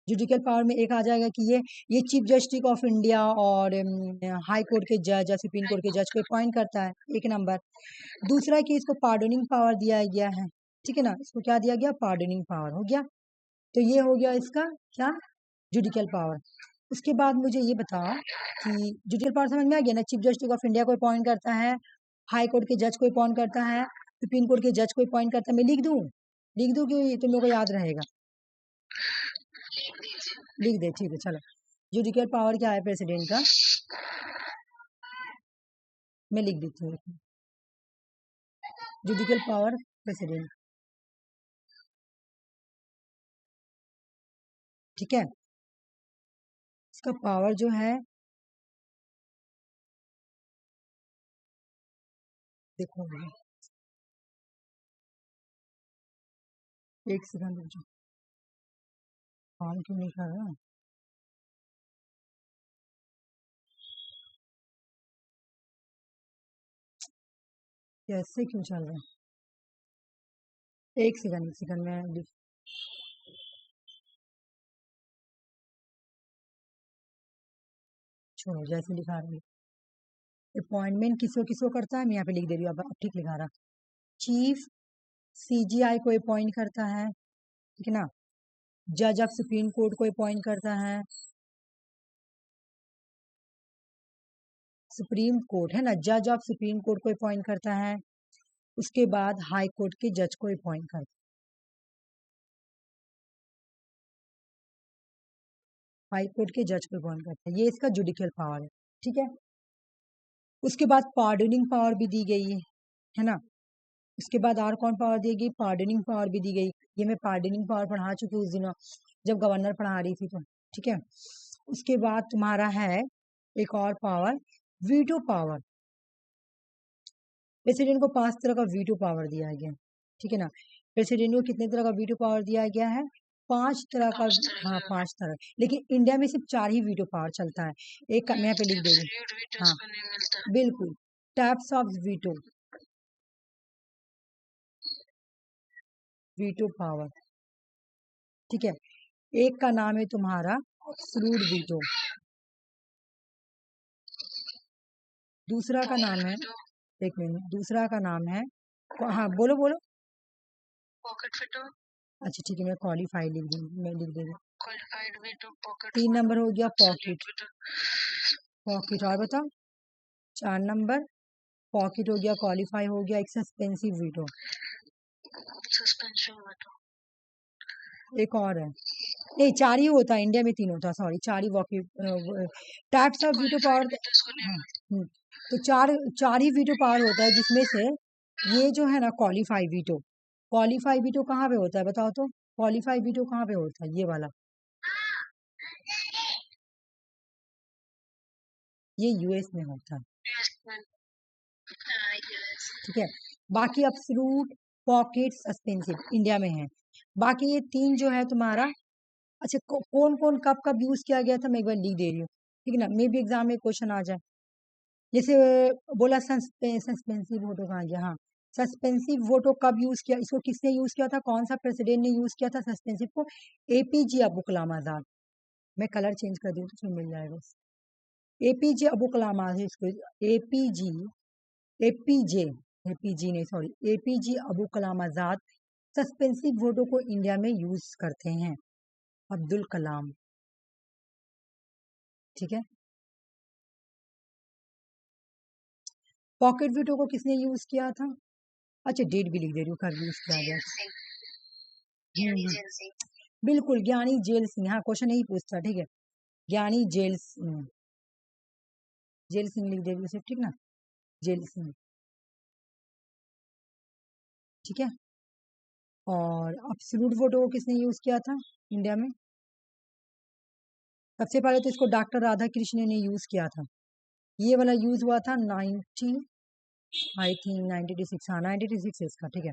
जुडिकल पावर में एक आ जाएगा कि ये चीफ जस्टिस ऑफ इंडिया और हाई कोर्ट के जज या सुप्रीम कोर्ट के जज को अपॉइंट करता है, एक नंबर। दूसरा कि इसको पार्डोनिंग पावर दिया गया है, ठीक है ना, इसको क्या दिया गया? पार्डोनिंग पावर हो गया। तो ये हो गया इसका क्या? Judicial power. उसके बाद मुझे ये बताओ कि जुडिकल पावर समझ में आ गया ना, चीफ जस्टिस ऑफ इंडिया को अपॉइंट करता है, हाई कोर्ट के जज को अपॉइंट करता है, सुप्रीम कोर्ट के जज को अपॉइंट करता है। मैं लिख दूं कि तुम लोग को याद रहेगा? लिख दे, ठीक है, चलो। जुडिकल पावर क्या है प्रेसिडेंट का? मैं लिख देती हूँ, जुडिकल पावर प्रेसिडेंट, ठीक है, इसका पावर जो है देखो, एक सेकंड रुक जाओ, काम क्यों नहीं कर रहा? कैसे क्यों चल रहा है? एक सेकंड में छोड़ो, जैसे लिखा रही अपॉइंटमेंट किसको किसको करता है, मैं यहाँ पे लिख दे रही हूँ, अब ठीक लिखा रहा। चीफ सीजीआई को अपॉइंट करता है, ठीक है ना। जज ऑफ सुप्रीम कोर्ट को अपॉइंट करता है, सुप्रीम कोर्ट है ना, जज ऑफ सुप्रीम कोर्ट को अपॉइंट करता है। उसके बाद हाई कोर्ट के जज को अपॉइंट करता है, हाई कोर्ट के जज को अपॉइंट करता है। ये इसका जुडिशियल पावर है, ठीक है। उसके बाद पार्डनिंग पावर भी दी गई है ना। उसके बाद और कौन पावर दी गई? पार्डनिंग पावर भी दी गई। ये मैं पार्डनिंग पावर पढ़ा चुकी हूँ उस दिन जब गवर्नर पढ़ा रही थी, तो ठीक है। उसके बाद तुम्हारा है एक और पावर, वीटो पावर। प्रेसिडेंट को 5 तरह का वीटो पावर दिया गया, ठीक है ना। प्रेसिडेंट को कितने तरह का वीटो पावर दिया गया है? 5 तरह का। हाँ, 5 तरह, लेकिन इंडिया में सिर्फ 4 ही वीटो पावर चलता है। एक मैं यहाँ पे लिख दे रही, हाँ बिल्कुल, types of veto, veto power, ठीक है। एक का नाम है तुम्हारा एब्सोल्यूट वीटो, दूसरा का नाम है, एक मिनट, दूसरा का नाम है, हाँ बोलो बोलो।
Pocket veto.
अच्छा ठीक है, मैं क्वालिफाइड लिख दूंगी, मैं लिख देगी।
Qualified veto, pocket.
3 नंबर हो गया पॉकेट, पॉकेट और बताओ। 4 नंबर पॉकेट हो गया, क्वालिफाई हो गया, एक सस्पेंसिव वीटो,
सस्पेंशन वीटो,
एक और है, नहीं 4 ही होता है, इंडिया में 3 होता है, sorry 4 he types of veto power. हाँ, तो 4 ही वीटो पावर होता है, जिसमें से ये जो है ना क्वालिफाई वीटो, क्वालिफाई वीटो कहाँ पे होता है बताओ तो? क्वालिफाई वीटो कहाँ पे होता है? ये वाला, ये यूएस में होता है, ठीक है। बाकी एब्सोल्यूट, पॉकेट, सस्पेंसिव इंडिया में है। बाकी ये 3 जो है तुम्हारा, अच्छा कौन कौन कब कब यूज किया गया था मैं एक बार लिख दे रही हूँ, ठीक है ना, मे भी एग्जाम में क्वेश्चन आ जाए। जैसे बोला सस्पेंसिव वोटो कहाँ गया, हाँ, सस्पेंसिव वोटो कब यूज किया, इसको किसने यूज किया था, कौन सा प्रेसिडेंट ने यूज किया था सस्पेंसिव को? एपीजे अब्दुल कलाम आजाद। मैं कलर चेंज कर दूँ तो मिल जाएगा। एपीजे अब्दुल कलाम आजाद, इसको एपीजी, एपीजे, एपीजी नहीं sorry, APJ Abdul Kalam Azad suspensive वोटो को इंडिया में यूज करते हैं, अब्दुल कलाम, ठीक है। पॉकेट वीटो को किसने यूज किया था? अच्छा डेट भी लिख दे रही हूँ कब यूज किया गया। बिल्कुल, ज्ञानी जेल सिंह, हाँ क्वेश्चन यही पूछता, ठीक है, ज्ञानी जेल सिंह, जेल सिंह लिख दे रही हूँ, ठीक ना, जेल सिंह, ठीक है। और एब्सोल्यूट वोटो को किसने यूज किया था इंडिया में? सबसे पहले तो इसको डॉक्टर राधा कृष्ण ने यूज किया था, ये वाला यूज हुआ था 90 आई थिंक 96, हाँ 96 इसका, ठीक है।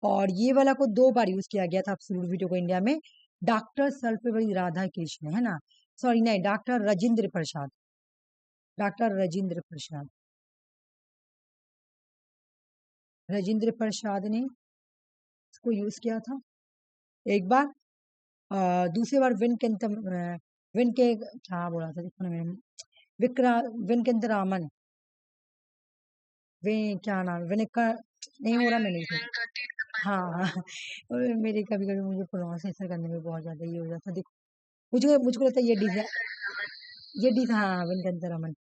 और ये वाला को 2 बार यूज किया गया था एब्सोल्यूट वीटो को इंडिया में, डॉक्टर सर्वपल्ली राधा कृष्ण है ना, सॉरी नहीं, डॉक्टर राजेंद्र प्रसाद, डॉक्टर राजेंद्र प्रसाद, राजेंद्र प्रसाद ने इसको यूज किया था एक बार। दूसरी बार विन के क्या बोला था देखो ना मैंने, विक्रा विनकेंद्र रामन, वे क्या नाम, विनिका नहीं हो रहा, मैंने हाँ हाँ मेरे कभी कभी मुझे प्रोनाउंसिएशन करने में बहुत ज्यादा ये हो जाता है। देखो मुझको लगता है ये डिस हाँ विनकेंद्र रामन,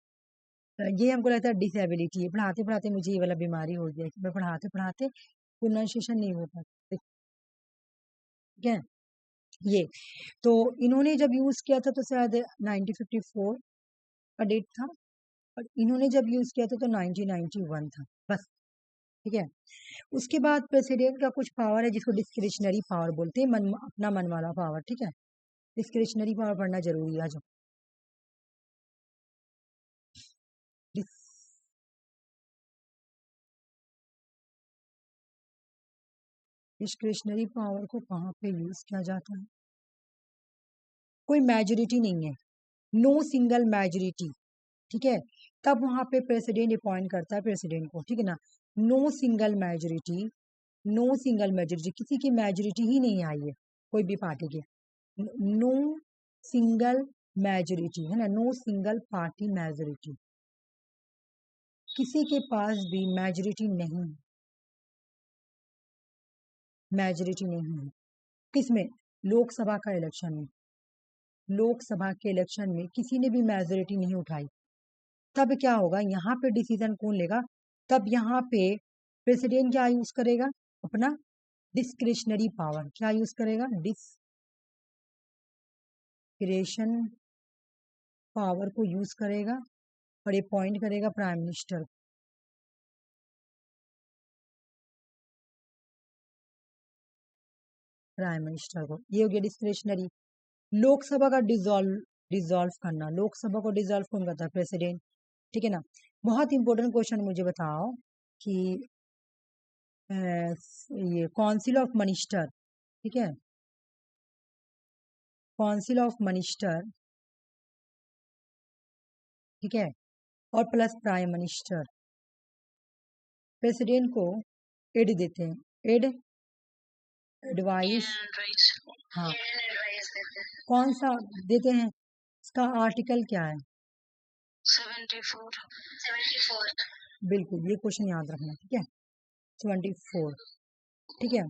ये हमको लगता है डिसेबिलिटी है, पढ़ाते पढ़ाते मुझे ये वाला बीमारी हो गया कि मैं पढ़ाते पढ़ाते प्रोनाउंसिएशन नहीं हो पाता, ठीक है। ये तो इन्होंने जब यूज किया था तो शायद 1954 का डेट था, और इन्होंने जब यूज किया था तो 1991 था बस, ठीक है। उसके बाद प्रेसिडेंट का कुछ पावर है जिसको डिस्क्रिशनरी पावर बोलते हैं, अपना मन वाला पावर, ठीक है। डिस्क्रिशनरी पावर पढ़ना जरूरी है। आज डिस्क्रिशनरी पावर को कहाँ पे यूज किया जाता है? कोई मेजोरिटी नहीं है, नो सिंगल मेजोरिटी, ठीक है, तब वहां पे प्रेसिडेंट अपॉइंट करता है प्रेसिडेंट को, ठीक है ना। No single majority, no single majority, किसी की मेजोरिटी ही नहीं आई है कोई भी पार्टी की, नो सिंगल मेजोरिटी है ना, नो सिंगल पार्टी मेजोरिटी, किसी के पास भी मेजोरिटी नहीं है, मेजोरिटी नहीं है। किसमें? लोकसभा का इलेक्शन में, लोकसभा के इलेक्शन में किसी ने भी मेजोरिटी नहीं उठाई, तब क्या होगा, यहाँ पे डिसीजन कौन लेगा? तब यहाँ पे प्रेसिडेंट क्या यूज करेगा? अपना डिस्क्रिशनरी पावर, क्या यूज करेगा? डिस्क्रिशन पावर को यूज करेगा और अपॉइंट करेगा प्राइम मिनिस्टर, प्राइम मिनिस्टर को। ये हो गया डिस्क्रिशनरी। लोकसभा का डिसॉल्व करना, लोकसभा को डिसॉल्व कौन करता है? प्रेसिडेंट, ठीक है ना। बहुत इंपॉर्टेंट क्वेश्चन मुझे बताओ कि ये काउंसिल ऑफ मिनिस्टर, ठीक है, काउंसिल ऑफ मिनिस्टर, ठीक है, और प्लस प्राइम मिनिस्टर प्रेसिडेंट को एड देते हैं, एड एडवाइस, हाँ, कौन सा देते हैं? इसका आर्टिकल क्या है?
74
बिल्कुल, ये क्वेश्चन याद रखना, ठीक है, 24, ठीक है।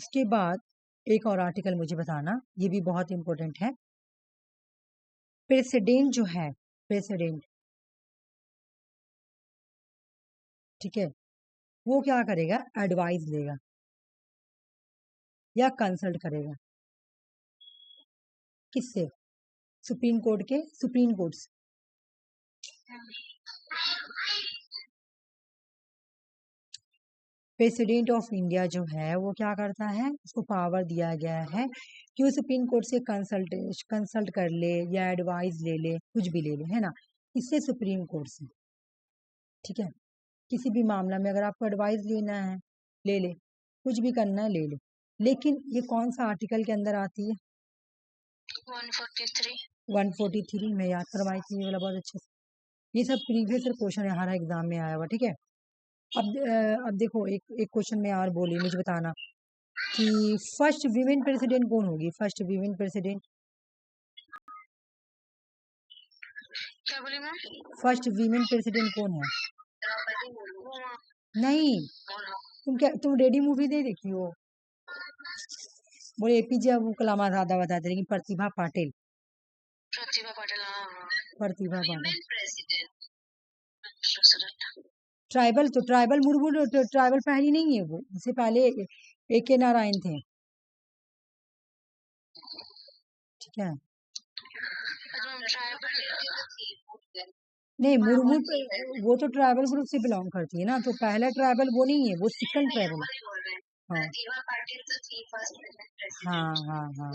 इसके बाद एक और आर्टिकल मुझे बताना, ये भी बहुत इंपॉर्टेंट है। प्रेसिडेंट जो है, प्रेसिडेंट, ठीक है, वो क्या करेगा? एडवाइस लेगा या कंसल्ट करेगा, किससे? सुप्रीम कोर्ट के, सुप्रीम कोर्ट से। प्रेसिडेंट ऑफ इंडिया जो है वो क्या करता है? उसको पावर दिया गया है कि वो सुप्रीम कोर्ट से कंसल्ट कर ले या एडवाइस ले ले, कुछ भी ले ले, है ना, इससे सुप्रीम कोर्ट से, ठीक है। किसी भी मामला में अगर आपको एडवाइस लेना है ले ले, कुछ भी करना है ले ले। लेकिन ये कौन सा आर्टिकल के अंदर आती है? 143 में याद करवाई थी ये वाला बहुत अच्छे से। ये सब प्रीवियस क्वेश्चन है, हमारा एग्जाम में आया हुआ, ठीक है। अब देखो एक क्वेश्चन में और बोली, मुझे बताना कि फर्स्ट वीमेन प्रेसिडेंट कौन होगी? फर्स्ट वीमेन प्रेसिडेंट,
क्या बोली मैम?
फर्स्ट वीमेन प्रेसिडेंट कौन है? नहीं, तुम रेडी मूवी नहीं देखी हो? बोले एपीजे अब्दुल कलाम आजाद बताते, लेकिन प्रतिभा पाटिल,
प्रतिभा पाटिल,
प्रतिभा पाटिल ट्राइबल, तो ट्राइबल मुर्मू ट्राइबल पहली नहीं है, वो उससे पहले AK नारायण थे, ठीक है। नहीं, मुर्मू वो तो ट्राइबल ग्रुप से बिलोंग करती है ना, तो पहला ट्राइबल वो नहीं है, वो सेकंड ट्राइबल है। हाँ हाँ हाँ हाँ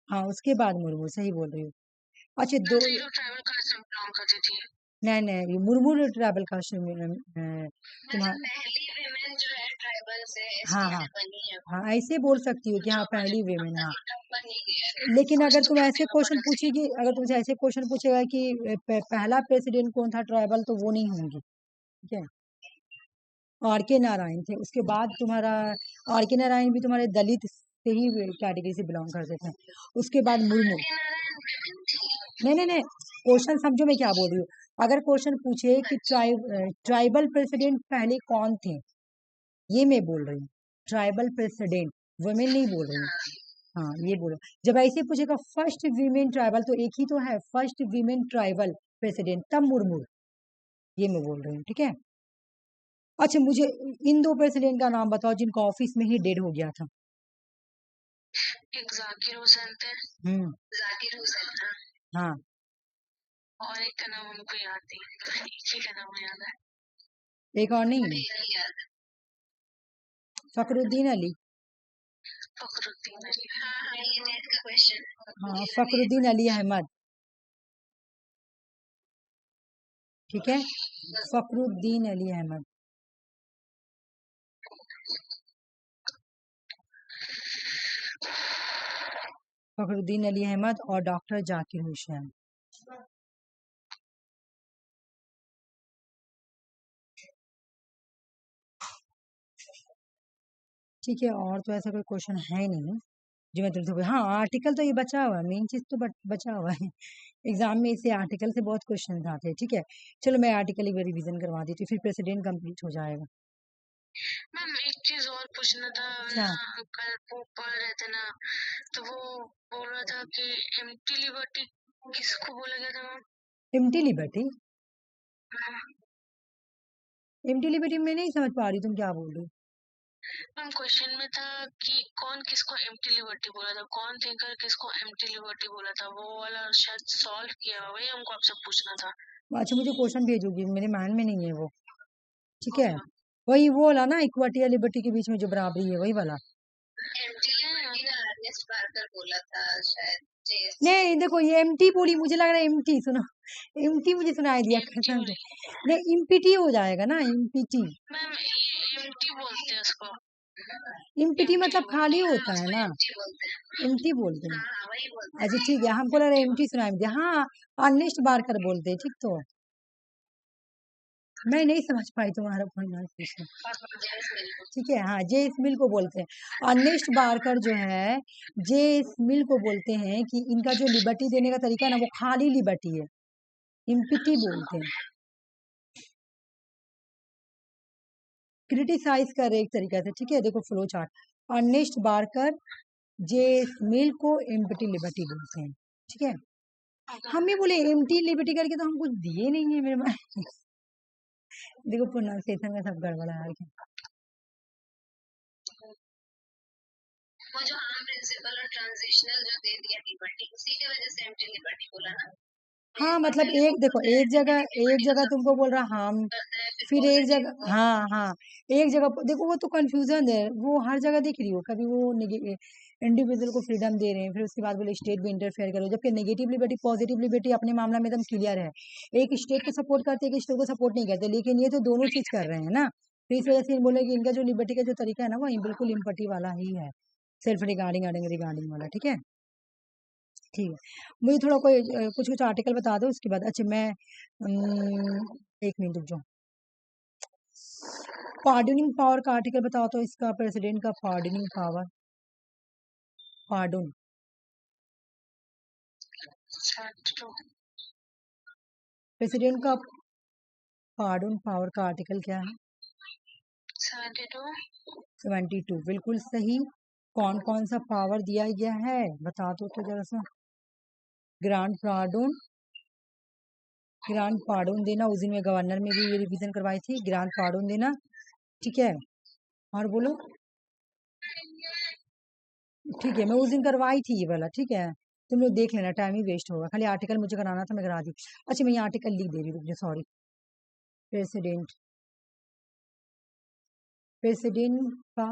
हाँ, उसके बाद मुर्मू, सही बोल रही हो। अच्छा, दो
ट्राइबल कास्ट से बिलोंग करती थी।
नहीं नहीं, ये मुर्मू ट्राइबल कास्ट में तुम्हारा,
पहली विमेन जो है ट्राइबल से
हाँ हाँ
बनी है,
हाँ, ऐसे बोल सकती हो कि हाँ पहली विमेन, हाँ। लेकिन अगर तुम ऐसे क्वेश्चन पूछेगी, अगर तुमसे ऐसे क्वेश्चन पूछेगा कि पहला प्रेसिडेंट कौन था ट्राइबल, तो वो नहीं होंगी, ठीक है। RK नारायण थे, उसके बाद तुम्हारा RK नारायण भी तुम्हारे दलित से ही कैटेगरी से बिलोंग करते थे। उसके बाद मुर्मू, नहीं नहीं नहीं, क्वेश्चन समझो मैं क्या बोल रही हूँ। अगर क्वेश्चन पूछे कि ट्राइबल प्रेसिडेंट पहले कौन थे, ये मैं बोल रही हूँ, ट्राइबल प्रेसिडेंट, वुमेन नहीं बोल रही हूँ, हाँ ये बोलो। जब ऐसे पूछेगा फर्स्ट वीमेन ट्राइबल, तो एक ही तो है फर्स्ट वीमेन ट्राइबल प्रेसिडेंट, तब मुर्मू, ये मैं बोल रही हूँ, ठीक है। अच्छा, मुझे इन दो प्रेसिडेंट का नाम बताओ जिनका ऑफिस में ही डेड हो गया था।
एक जाकिर हुसैन थे, जाकिर हुसैन,
हाँ,
और एक का नाम हमको याद नहीं, एक ही का नाम याद है,
एक और नहीं है, फखरुद्दीन अली,
फखरुद्दीन अली। हाँ, ये नेट का क्वेश्चन।
हाँ, फखरुद्दीन अली अहमद, ठीक है, फखरुद्दीन अली अहमद। फखरुद्दीन अली अहमद और डॉक्टर जाकिर हुसैन। ठीक है, और तो ऐसा कोई क्वेश्चन है नहीं जो मैं तुमसे हाँ, आर्टिकल तो ये बचा हुआ है, मेन चीज तो बचा हुआ है। एग्जाम में इसे आर्टिकल से बहुत क्वेश्चन आते हैं। ठीक है, चलो मैं आर्टिकल एक बार रिवीजन करवा देती हूँ, फिर प्रेसिडेंट कंप्लीट हो जाएगा।
मैम एक चीज और पूछना था
क्या?
ना, हम कल वो पढ़ रहे थे ना, तो वो बोल रहा था कि एम्प्टी लिबर्टी किसको बोला गया था ma'am?
Empty liberty? Empty liberty मैं नहीं समझ पा रही तुम क्या बोल रही हो।
मैम क्वेश्चन में था कि कौन किसको एम्प्टी लिबर्टी बोला था, कौन थिंकर किसको एम्प्टी लिबर्टी बोला था, वो वाला शायद सॉल्व किया हुआ, वही हमको आपसे पूछना था।
अच्छा, मुझे क्वेश्चन भेजोगी, मेरे माइंड में नहीं है वो। ठीक है, वही वो वाला ना, इक्वालिटी या लिबर्टी के बीच में जो बराबरी है, वही वाला।
बोला था शायद।
नहीं देखो, ये एमटी बोली, मुझे लग रहा है एमटी, सुनो, एमटी मुझे सुनाई दिया कसम से। नहीं, इम्पीटी हो जाएगा ना, इम्पीटी।
मैम एम्प्टी बोलते हैं उसको।
इम्पीटी मतलब खाली होता है ना, एम्टी बोलते हैं। अच्छा ठीक है, हमको लग रहा है एमटी सुनाई दिया। हाँ, अर्नेस्ट बारकर बोलते हैं। ठीक, तो मैं नहीं समझ पाई तुम्हारा प्रोनाउंसिएशन। ठीक है, हाँ, जे स्मिल को बोलते हैं। अर्नेस्ट बारकर जो है, जे स्मिल को बोलते हैं कि इनका जो लिबर्टी देने का तरीका है ना, वो खाली लिबर्टी है, इम्पिटी बोलते हैं। क्रिटिसाइज कर रहे एक तरीका से। ठीक है, देखो फ्लो चार्ट, अर्नेस्ट बारकर जे स्मिल को एम्पिटी लिबर्टी बोलते हैं। ठीक है, हम भी बोले एम्प्टी लिबर्टी करके, तो हम कुछ दिए नहीं है मेरे माइंड। देखो प्रोनाउंसिएशन में सब गड़बड़ा है।
वो जो हम प्रिंसिपल और ट्रांजिशनल जो दे दिया लिबर्टी, उसी की वजह से एम्प्टी लिबर्टी बोला ना।
हाँ, मतलब एक देखो, एक जगह तुमको बोल रहा हम, फिर एक जगह, हाँ हाँ, एक जगह देखो, वो तो कंफ्यूजन है, वो हर जगह दिख रही हो। कभी वो इंडिविजुअल को फ्रीडम दे रहे हैं, फिर उसके बाद बोले स्टेट भी इंटरफेयर करो, जबकि नेगेटिव लिबर्टी पॉजिटिव लिबर्टी अपने मामला में एकदम क्लियर है। एक स्टेट को सपोर्ट करते हैं, एक स्टेट को सपोर्ट नहीं करते, लेकिन ये तो दोनों चीज कर रहे हैं ना। तो इस वजह से बोले कि इनका जो लिबर्टी का जो तरीका है ना, वो बिल्कुल इम्पटी वाला ही है, सेल्फ रिगार्डिंग रिगार्डिंग वाला। ठीक है, ठीक है, मुझे थोड़ा कोई कुछ कुछ आर्टिकल बता दो उसके बाद। अच्छा, मैं एक मिनट रुक जाओ। पार्डनिंग पावर का आर्टिकल बताओ तो, इसका प्रेसिडेंट का पार्डनिंग पावर, पार्डन, प्रेसिडेंट का पार्डन पावर का आर्टिकल क्या है? 72, बिल्कुल सही। कौन कौन सा पावर दिया गया है बता दो तो जरा सा। ग्रांड पार्डन, ग्रांड पार्डन देना, उस दिन में गवर्नर में भी ये रिवीजन करवाई थी, ग्रांड पार्डन देना। ठीक है, और बोलो। ठीक है, मैं उस दिन करवाई थी ये वाला। ठीक है, तुम लोग देख लेना, टाइम ही वेस्ट होगा, खाली आर्टिकल मुझे कराना था, मैं करा दी। अच्छा, मैं ये आर्टिकल लिख दे रही हूँ, सॉरी। प्रेसिडेंट, प्रेसिडेंट का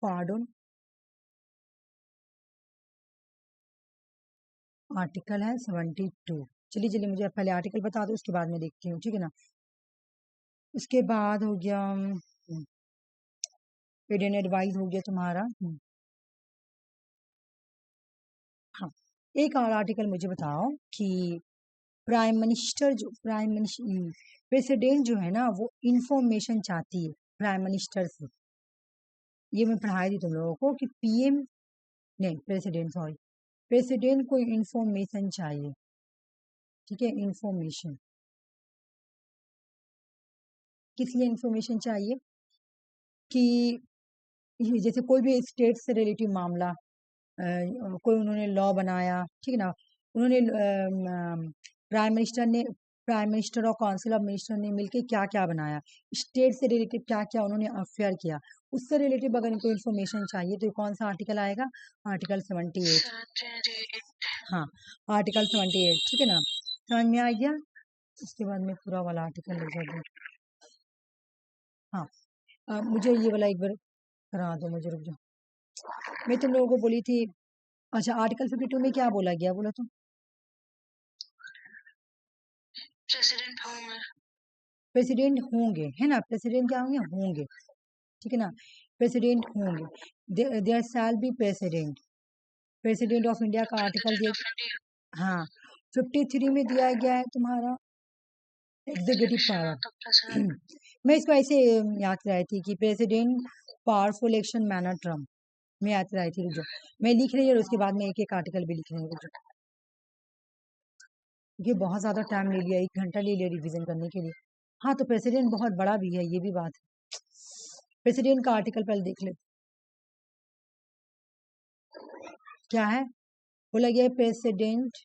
पार्डन आर्टिकल है 72। चलिए चलिए, मुझे पहले आर्टिकल बता दो, उसके बाद मैं देखती हूँ। ठीक है ना, उसके बाद हो गया पेड एडवाइस, हो गया तुम्हारा। हाँ, एक और आर्टिकल मुझे बताओ कि प्राइम मिनिस्टर, जो प्राइम मिनिस्टर, प्रेसिडेंट जो है ना, वो इंफॉर्मेशन चाहती है प्राइम मिनिस्टर से। ये मैं पढ़ाई थी तुम लोगों को कि पीएम, नहीं प्रेसिडेंट, सॉरी, प्रेसिडेंट को इंफॉर्मेशन चाहिए। ठीक है, इंफॉर्मेशन किस लिए इंफॉर्मेशन चाहिए? कि जैसे कोई भी स्टेट से रिलेटिव मामला, कोई उन्होंने लॉ बनाया, ठीक है ना, उन्होंने प्राइम मिनिस्टर और काउंसिल ऑफ मिनिस्टर ने मिलकर क्या क्या बनाया, स्टेट से रिलेटेड क्या क्या उन्होंने अफेयर किया, उससे रिलेटेड अगर इनको इन्फॉर्मेशन चाहिए तो कौन सा आर्टिकल आएगा? आर्टिकल 78। हाँ, आर्टिकल 78। ठीक है ना, समझ में आ गया? उसके बाद में पूरा वाला आर्टिकल ले जाऊँ। हाँ, मुझे ये वाला एक बार करा दो, मुझे रुक जाओ। मैं तुम लोगों को बोली थी। अच्छा, आर्टिकल 52 में क्या बोला गया, बोला तो
प्रेसिडेंट होंगे।
प्रेसिडेंट होंगे, है ना, प्रेसिडेंट क्या होंगे, होंगे, ठीक है ना, प्रेसिडेंट होंगे, there shall be president, president of India का आर्टिकल दिया,
ऑफ इंडिया
हाँ 53 में दिया गया है तुम्हारा executive
election
power.
Of the president.
मैं इसको ऐसे याद कराई थी कि president powerful election manner term, मैं याद कराई थी, रुक जाओ मैं लिख रही हूँ और उसके बाद में एक एक आर्टिकल भी लिख रही हूँ, रुक जाओ, ये बहुत ज़्यादा टाइम ले लिया, 1 घंटा ले लिया रिवीजन करने के लिए। हाँ तो प्रेसिडेंट बहुत बड़ा भी है, ये भी बात है। प्रेसिडेंट का आर्टिकल पहले देख ले क्या है, बोला गया प्रेसिडेंट,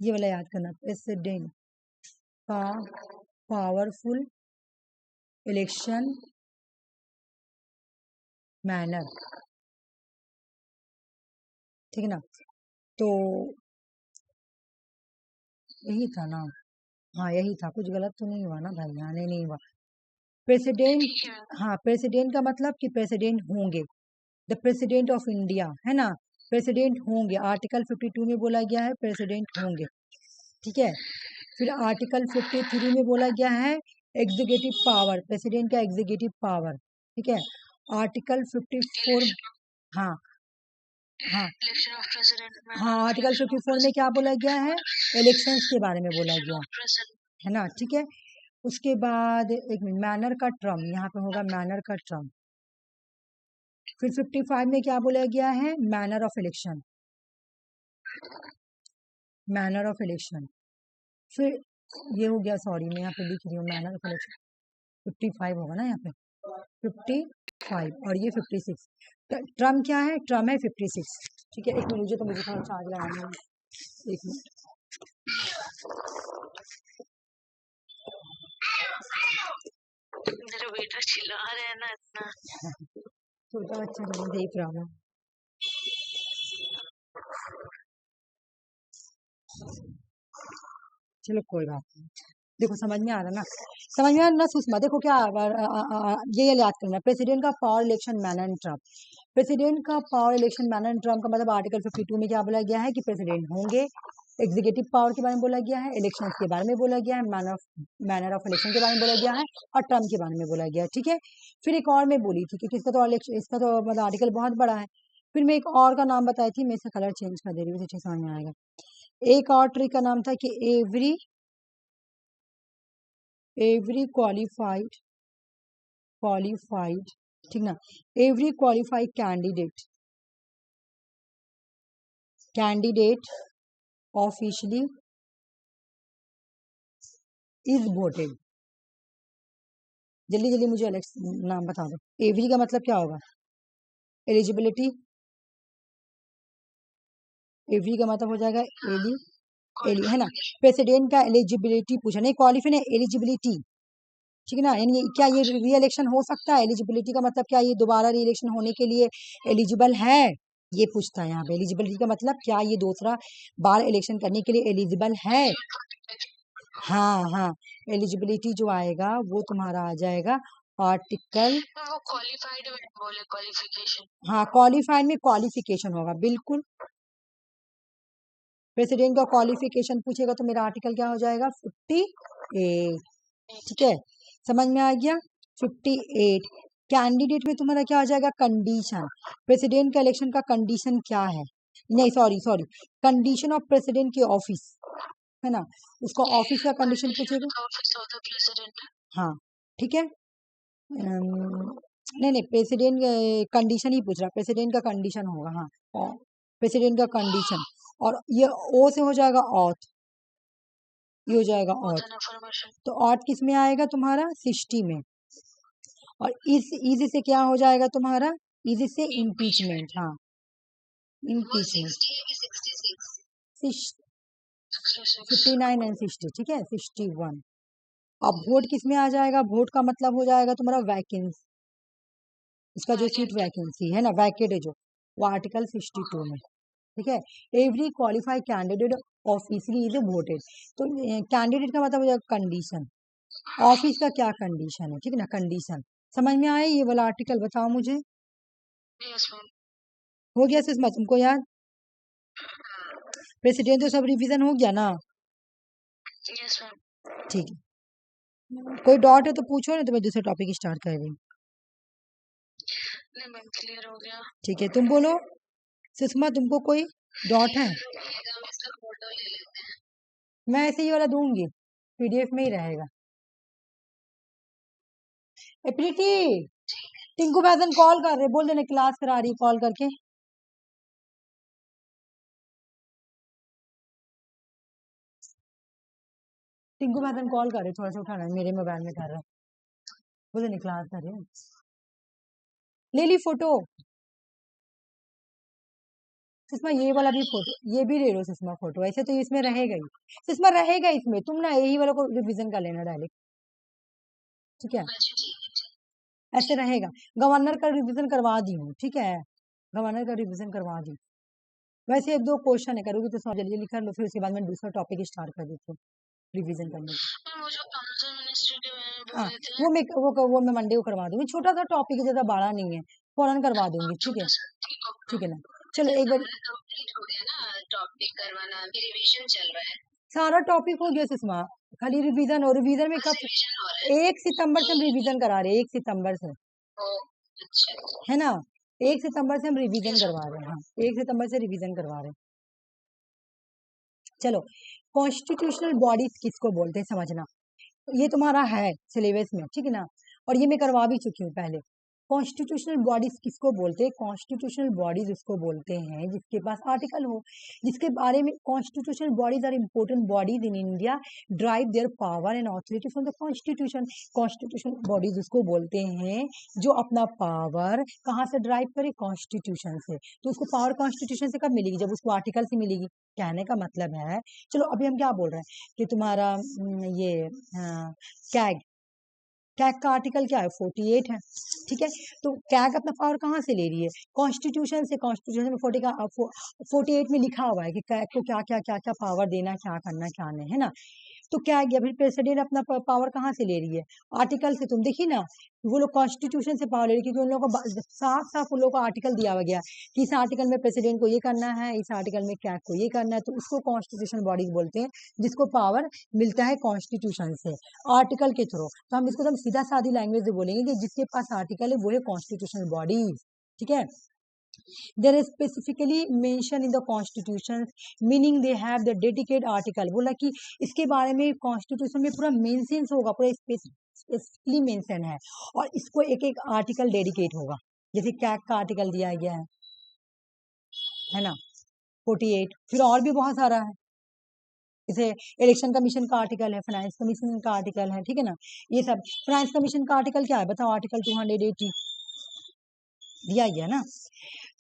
ये वाला याद करना, प्रेसिडेंट का पावरफुल इलेक्शन मैनर, ठीक है ना, तो यही था ना, हाँ यही था, कुछ गलत तो नहीं हुआ ना भाई, हाँ नहीं हुआ। प्रेसिडेंट, हाँ प्रेसिडेंट का मतलब कि प्रेसिडेंट होंगे, द प्रेसिडेंट ऑफ इंडिया, है ना, प्रेसिडेंट होंगे, आर्टिकल 52 में बोला गया है प्रेसिडेंट होंगे, ठीक है। फिर आर्टिकल 53 में बोला गया है एग्जीक्यूटिव पावर, प्रेसिडेंट का एग्जीक्यूटिव पावर, ठीक है। आर्टिकल 54, हाँ हाँ
इलेक्शन ऑफ प्रेसिडेंट में,
हाँ आर्टिकल 54 में क्या बोला गया है, इलेक्शंस के बारे में बोला गया है ना, ठीक है। उसके बाद एक मिनट, मैनर का ट्रम, यहाँ पे होगा मैनर का ट्रम। फिर 55 में क्या बोला गया है, manner of election, manner of election. फिर ये हो गया, सॉरी मैं यहाँ पे लिख रही हूँ मैनर ऑफ इलेक्शन, 55 होगा ना यहाँ पे, 55 और ये 56, ट्रम क्या है, ट्रम है 56, ठीक है। एक मिनट मुझे, तो मुझे थोड़ा चार्ज लगाना है, एक मिनट।
मेरा बेटा चिल्ला रहा है ना इतना।
छोटा बच्चा तो यही प्रॉब्लम, चलो कोई बात नहीं, देखो समझ में आ रहा ना, समझ में आ रहा ना सुषमा, देखो क्या ये याद करना, प्रेसिडेंट का power election manner and term, president का power election manner and term का मतलब आर्टिकल 52 में क्या बोला गया है कि प्रेसिडेंट होंगे, एग्जीक्यूटिव पावर के बारे में बोला गया है, इलेक्शंस के बारे में बोला गया है, मैनर ऑफ इलेक्शन के बारे में बोला गया है, और ट्रम के बारे में बोला गया है, ठीक है। फिर एक और मैं बोली थी कि इसका तो इसका तो मतलब आर्टिकल बहुत बड़ा है, फिर मैं एक और का नाम बताई थी, मैं इसका कलर चेंज कर दे रही हूँ, अच्छे समझ में आएगा। एक और ट्रिक का नाम था कि एवरी क्वालिफाइड, ठीक ना, every qualified candidate officially is voted, जल्दी जल्दी मुझे एलेक्स नाम बता दो, एवरी का मतलब क्या होगा, एलिजिबिलिटी, एवरी का मतलब हो जाएगा एली है ना, प्रेसिडेंट का एलिजिबिलिटी पूछा, नहीं क्वालिफाई नहीं, एलिजिबिलिटी, ठीक है ना, यानी क्या ये री इलेक्शन हो सकता है, एलिजिबिलिटी का मतलब क्या ये दोबारा री इलेक्शन होने के लिए एलिजिबल है, ये पूछता है यहाँ पे, एलिजिबिलिटी का मतलब क्या ये दूसरा बार इलेक्शन करने के लिए एलिजिबल है, हाँ एलिजिबिलिटी जो आएगा वो तुम्हारा आ जाएगा आर्टिकल,
वो क्वालिफाइड में बोले क्वालिफिकेशन,
हाँ क्वालिफाइड में क्वालिफिकेशन होगा, बिल्कुल। प्रेसिडेंट का क्वालिफिकेशन पूछेगा तो मेरा आर्टिकल क्या हो जाएगा, 58, ठीक है, समझ में आ गया। 58 कैंडिडेट में तुम्हारा क्या हो जाएगा, कंडीशन, प्रेसिडेंट का इलेक्शन का कंडीशन क्या है, नहीं सॉरी कंडीशन ऑफ प्रेसिडेंट की ऑफिस, है ना, उसको ऑफिस का कंडीशन पूछेगा,
ऑफिस ऑफ द प्रेसिडेंट,
हाँ ठीक है, नहीं प्रेसिडेंट कंडीशन ही पूछ रहा, प्रेसिडेंट का कंडीशन होगा, हाँ प्रेसिडेंट का कंडीशन, और ये ओ से हो जाएगा ऑथ, ये हो जाएगा ऑथ, तो ऑथ किस में आएगा तुम्हारा, 60 में, और इज से क्या हो जाएगा तुम्हारा, इज से इम्पीचमेंट, हाँ इम्पीचमेंट, 59 एंड 60, ठीक है 61। अब वोट किस में आ जाएगा, वोट का मतलब हो जाएगा तुम्हारा वैकेंसी, इसका जो सीट वैकेंसी है ना, वैकेट है जो, वो आर्टिकल 62 में, ठीक है। Every qualified candidate officially is voted, तो कैंडिडेट का मतलब हो जाएगा कंडीशन, ऑफिस का क्या कंडीशन है, ठीक है ना, कंडीशन, समझ में आया ये वाला आर्टिकल, बताओ मुझे।
Yes ma'am.
हो गया सुषमा तुमको याद? प्रेसिडेंट तो सब रिवीजन हो गया ना?
Yes ma'am.
ठीक है, कोई डाउट है तो पूछो ना, तो मैं दूसरा टॉपिक स्टार्ट कर रही हूँ।
नहीं मैम, क्लियर हो गया।
ठीक है, तुम बोलो सुषमा, तुमको कोई डाउट है?
फोटो ले लेते हैं।
मैं ऐसे ही वाला दूंगी, पीडीएफ में ही रहेगा। ए प्रीति, टिंकू बैसन कॉल कर रहे, बोल देने क्लास करा रही, कॉल करके। टिंकू बैसन कॉल कर रहे, थोड़ा सा उठाना, मेरे मोबाइल में कर रहा है, बोल देने क्लास कर रहे। ले ली फोटो सुषमा, ये वाला भी फोटो, ये भी ले लो सुषमा फोटो, ऐसे तो इसमें रहेगा ही सुषमा, रहेगा इसमें, तुम ना यही वाला को रिवीजन कर लेना डायरेक्ट, ठीक है? ऐसे रहेगा। गवर्नर का रिवीजन करवा दी हूँ, ठीक है, गवर्नर का रिवीजन करवा दी। वैसे एक दो क्वेश्चन है, करोगी तो सब जल्दी जल्दी कर लो, फिर उसके बाद मैं दूसरा टॉपिक स्टार्ट कर देती हूँ रिवीजन करने की।
वो जो काउंसिल एडमिनिस्ट्रेटिव है
हाँ,
बोल रहे थे।
वो मैं मंडे को करवा दूंगी, छोटा सा टॉपिक है, ज्यादा बड़ा नहीं है, फौरन करवा दूंगी, ठीक है? ठीक है ना, चलो एक बार
कंप्लीट हो गया ना टॉपिक करवाना, अभी रिवीजन चल रहा है।
सारा टॉपिक हो गया सुषमा, खाली रिवीजन, और रिवीजन में कब?
रिवीजन हो रहा है।
1 सितंबर से हम रिवीजन करा रहे हैं, 1 सितंबर से,
अच्छा।
है ना? 1 सितंबर से हम रिवीजन करवा रहे हैं, हाँ 1 सितंबर से रिवीजन करवा रहे हैं। चलो, कॉन्स्टिट्यूशनल बॉडीज किसको बोलते हैं समझना, ये तुम्हारा है सिलेबस में, ठीक है ना, और ये मैं करवा भी चुकी हूँ पहले। कॉन्स्टिट्यूशनल बॉडीज किसको बोलते हैं? कॉन्स्टिट्यूशनल बॉडीज उसको बोलते हैं जिसके पास आर्टिकल हो, जिसके बारे में constitutional bodies are important bodies in India, drive their power and authority from the constitution. Constitutional bodies उसको बोलते हैं जो अपना पावर कहाँ से ड्राइव करे? कॉन्स्टिट्यूशन से। तो उसको पावर कॉन्स्टिट्यूशन से कब मिलेगी? जब उसको आर्टिकल से मिलेगी। कहने का मतलब है, चलो अभी हम क्या बोल रहे हैं कि तुम्हारा ये कैग, कैग का आर्टिकल क्या है? 48 है, ठीक है? तो कैग अपना पावर कहाँ से ले रही है? कॉन्स्टिट्यूशन से। कॉन्स्टिट्यूशन में 48 में लिखा हुआ है कि कैग को क्या क्या क्या क्या पावर देना, क्या करना, क्या नहीं, है ना? तो कैग या फिर प्रेसिडेंट अपना पावर कहाँ से ले रही है? आर्टिकल से। तुम देखिए ना, वो लोग कॉन्स्टिट्यूशन से पावर ले रही है, क्योंकि उन लोगों को साफ साफ उन लोगों को आर्टिकल दिया हुआ गया कि इस आर्टिकल में प्रेसिडेंट को ये करना है, इस आर्टिकल में कैग को ये करना है, तो उसको कॉन्स्टिट्यूशन बॉडीज बोलते हैं जिसको पावर मिलता है कॉन्स्टिट्यूशन से, आर्टिकल के थ्रू। तो हम इसको एकदम सीधा सादी लैंग्वेज में बोलेंगे कि जिसके पास आर्टिकल है वो है कॉन्स्टिट्यूशनल बॉडीज, ठीक है? They are specifically mentioned in the constitution, meaning they have the dedicated article। बोला कि इसके बारे में कॉन्स्टिट्यूशन में पूरा मेंशन होगा, पूरा स्पेसिफिकली मेंशन है, और इसको एक एक आर्टिकल डेडिकेट होगा। जैसे कैग का आर्टिकल दिया गया है ना, 48, फिर और भी बहुत सारा है, जैसे इलेक्शन कमीशन का आर्टिकल है, फाइनेंस कमीशन का आर्टिकल है, ठीक है ना? ये सब। फाइनेंस कमीशन का आर्टिकल क्या है बताओ? आर्टिकल 280 दिया गया ना।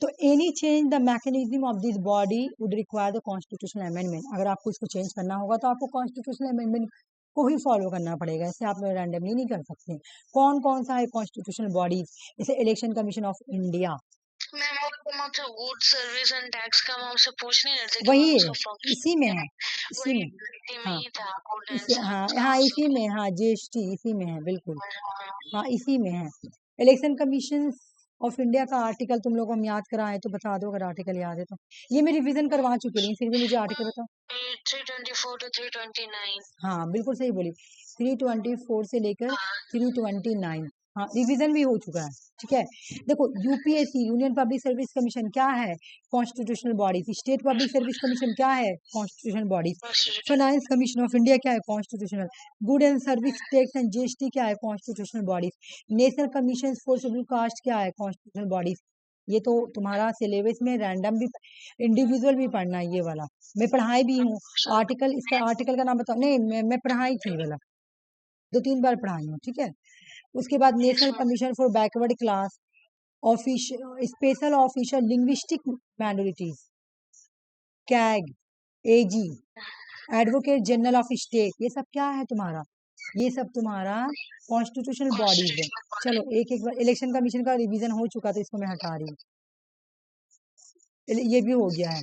तो any change the mechanism of this body would require the constitutional amendment. अगर आपको इसको चेंज करना होगा तो आपको कॉन्स्टिट्यूशनल अमेंडमेंट को ही फॉलो करना पड़ेगा, ऐसे आप रैंडमली नहीं कर सकते। कौन कौन सा है कॉन्स्टिट्यूशनल बॉडीज? जैसे election commission of India,
ma'am वो तुम आपसे गुड सर्विस एंड टैक्स का हम आपसे पूछ नहीं रहे थे कि
वही
उसका
है,
फंक्शन
इसी में है, इसी में,
में
हाँ
ही था गुड एंड
इसी, हाँ इसी में, हाँ जीएसटी इसी में है, बिल्कुल हाँ इसी में है। इलेक्शन कमीशन ऑफ इंडिया का आर्टिकल तुम लोग को हम याद कराए तो बता दो, अगर आर्टिकल याद है तो। ये मैं रिवीजन करवा चुकी हूँ, फिर भी मुझे आर्टिकल बताओ।
324 to 329।
हाँ बिल्कुल सही बोली, 324 से लेकर 329, हाँ रिवीजन भी हो चुका है, ठीक है? देखो, UPSC union public service commission क्या है? Constitutional bodies. State public service commission क्या है? Constitutional bodies. Finance commission of India क्या है? Constitutional. Good and service tax and GST क्या है? Constitutional bodies. National commission for schedule caste क्या है? Constitutional bodies. ये तो तुम्हारा सिलेबस में रैंडम भी, इंडिविजुअल भी पढ़ना है ये वाला, मैं पढ़ाई भी हूँ। आर्टिकल, इसका आर्टिकल का नाम बताओ। नहीं, मैं पढ़ाई थी वाला, 2-3 बार पढ़ाई हूँ, ठीक है? उसके बाद national commission for backward class, official special official linguistic minorities, CAG, AG, advocate general of state, ये सब क्या है तुम्हारा? ये सब तुम्हारा कॉन्स्टिट्यूशनल बॉडीज है। चलो एक एक बार, इलेक्शन कमीशन का रिवीजन हो चुका तो इसको मैं हटा रही हूँ, ये भी हो गया है।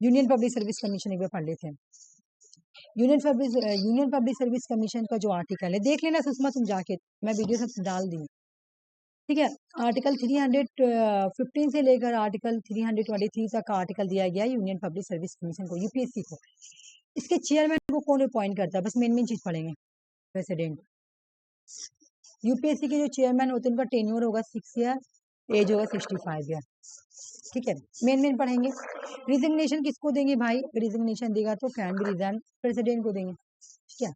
यूनियन पब्लिक सर्विस कमीशन एक बार पढ़ लेते हैं। यूनियन पब्लिक सर्विस कमीशन का जो आर्टिकल है देख लेना सुषमा तुम जाके, मैं वीडियो सब डाल दी। ठीक है। आर्टिकल 315 से लेकर आर्टिकल 323 तक का आर्टिकल दिया गया यूनियन पब्लिक सर्विस कमीशन को, यूपीएससी को। इसके चेयरमैन को कौन अपॉइंट करता है? बस मेन चीज पढ़ेंगे, प्रेसिडेंट। यूपीएससी के जो चेयरमैन होते हैं उनका टेन्योर होगा 6 ईयर, एज होगा 65 ईयर। ठीक है, मेन पढ़ेंगे। रिजिग्नेशन किसको देंगे भाई? रिजिग्नेशन देगा तो कैन बी रिजाइन प्रेसिडेंट को देंगे। ठीक है,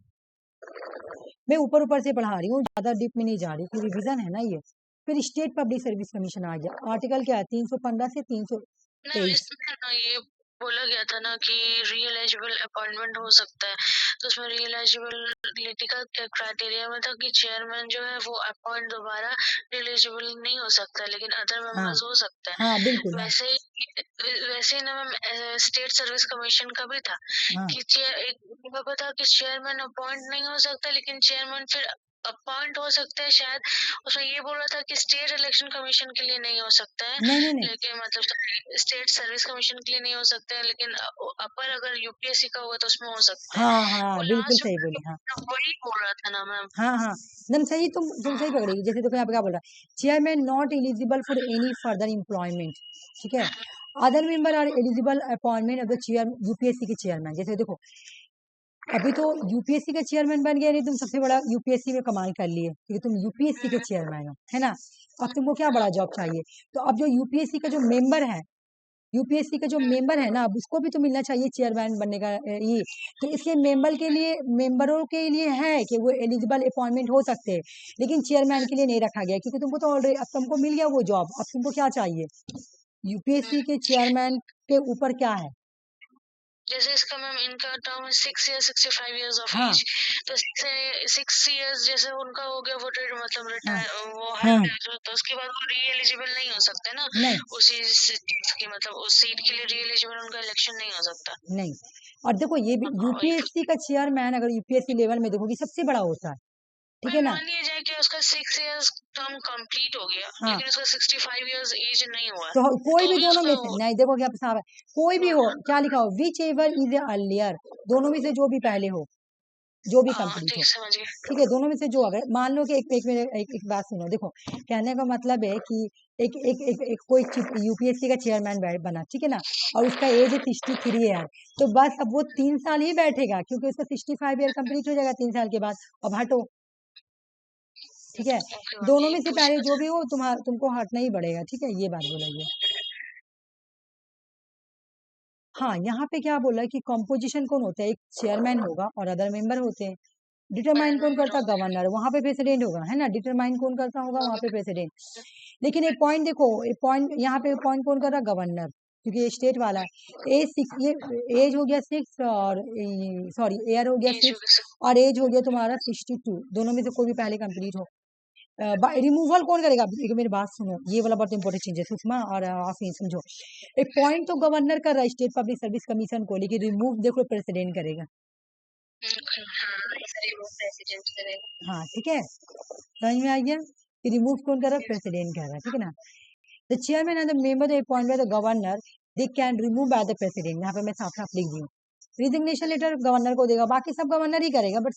मैं ऊपर से पढ़ा रही हूँ, ज्यादा डीप में नहीं जा रही, क्योंकि रिविजन है ना ये। फिर स्टेट पब्लिक सर्विस कमीशन आ गया। आर्टिकल क्या है? 315 से 323।
इसमें ना ये बोला गया था ना कि रियल एलिजिबल अपॉइंटमेंट हो सकता है, तो उसमें रियल एलिजिबिलिटी का क्राइटेरिया में था कि चेयरमैन जो है वो अपॉइंट दोबारा रियल एलिजिबल नहीं हो सकता, लेकिन अदर मेंबर्स हो सकता है।
हाँ बिल्कुल।
वैसे ही ना मैम स्टेट सर्विस कमीशन का भी था कि एक बाबा था कि चेयरमैन अपॉइंट नहीं हो सकता, लेकिन चेयरमैन फिर अपॉइंट हो सकते हैं शायद। उसमें ये बोला था कि स्टेट इलेक्शन कमीशन के लिए नहीं हो सकता है,
नहीं।
लेकिन मतलब स्टेट सर्विस कमीशन के लिए नहीं हो सकता है, लेकिन अपर अगर यूपीएससी का होगा तो उसमें हो सकता है।
हाँ बिल्कुल सही बोले। हाँ
वही बोल रहा था ना मैम।
हाँ एकदम सही। तुम सही पकड़ेगी। जैसे देखो यहाँ पे क्या बोल रहा है? Chairman not eligible for any further employment. ठीक है, other member are eligible appointment of the chair, UPSC के चेयरमैन। जैसे देखो अभी तो यूपीएससी का चेयरमैन बन गया, नहीं तुम सबसे बड़ा यूपीएससी में कमाल कर लिए क्योंकि तुम यूपीएससी के चेयरमैन हो, है ना। अब तुमको क्या बड़ा जॉब चाहिए? तो अब जो यूपीएससी का जो मेंबर है, यूपीएससी का जो मेंबर है ना, अब उसको भी तो मिलना चाहिए चेयरमैन बनने का ये। तो इसलिए मेंबरों के लिए है कि वो एलिजिबल अपॉइंटमेंट हो सकते हैं, लेकिन चेयरमैन के लिए नहीं रखा गया, क्योंकि तुमको तो ऑलरेडी अब तुमको मिल गया वो जॉब। अब तुमको क्या चाहिए? यूपीएससी के चेयरमैन के ऊपर क्या है?
जैसे इसका मैम इनका टर्म 6 या 65 इयर्स ऑफ
हाँ
एज, तो 6 इयर्स जैसे उनका हो गया वो मतलब रिटायर वो
हाँ
तो उसके बाद वो री एलिजिबल नहीं हो सकते ना
नहीं
उसी की मतलब उस सीट के लिए री एलिजिबल उनका इलेक्शन नहीं हो सकता।
नहीं। और देखो ये भी यूपीएससी का चेयरमैन अगर यूपीएससी लेवल में देखोगी सबसे बड़ा होता है। ठीक है ना।
मान लिया जाए कि उसका 6 इयर्स टर्म कंप्लीट हो गया,
हाँ
लेकिन उसका 65 इयर्स एज नहीं हुआ,
तो कोई
तो
भी
भी
दोनों में
उसका
से नहीं, देखो क्या साहब है, कोई भी हो, क्या लिखा हो? विच एवर इज अर्लियर, दोनों में से जो भी पहले हो, जो भी कंप्लीट हो।
समझ गए।
ठीक है, दोनों में से जो, अगर मान लो कि एक बात सुनो। देखो कहने का मतलब है कि एक कोई यूपीएससी का चेयरमैन बना, ठीक है ना, और उसका एज 63 है, तो बस अब वो 3 साल ही बैठेगा, क्योंकि उसका 65 ईयर कंप्लीट हो जाएगा 3 साल के बाद। अब हटो। ठीक है, दोनों में से पहले जो भी हो तुमको हटना ही पड़ेगा। ठीक है, ये बात बोला। हाँ, यहाँ पे क्या बोला है कि कॉम्पोजिशन कौन होता है? एक चेयरमैन होगा और अदर मेंबर होते हैं। डिटरमाइन कौन करता है? गवर्नर। वहां पे प्रेसिडेंट होगा, है ना। डिटरमाइन कौन करता होगा? वहां पे प्रेसिडेंट। लेकिन एक पॉइंट देखो, एक पॉइंट यहाँ पे पॉइंट कौन कर रहा है? गवर्नर, क्योंकि ये स्टेट वाला है। एज 6, ये एज हो गया 6 और सॉरी एयर हो गया 6 और एज हो गया तुम्हारा 62, दोनों में से कोई भी पहले कंप्लीट हो। रिमूवल कौन करेगा? देखो मेरी बात सुनो, ये वाला बहुत इंपॉर्टेंट चीज है सुषमा और आफरीन, समझो। एक पॉइंट तो गवर्नर कर रहा है स्टेट पब्लिक सर्विस कमीशन को, लेकिन रिमूव देखो प्रेसिडेंट करेगा। हाँ ठीक है, समझ में आ गया? रिमूव कौन कर रहा है? प्रेसिडेंट कर रहा है। ठीक है ना। The chairman and the member appoint by the governor, they can remove by the president. यहाँ पे मैं साफ साफ लिख दी हूँ, रिजिग्नेशन लेटर गवर्नर को देगा, बाकी सब गवर्नर ही करेगा, बट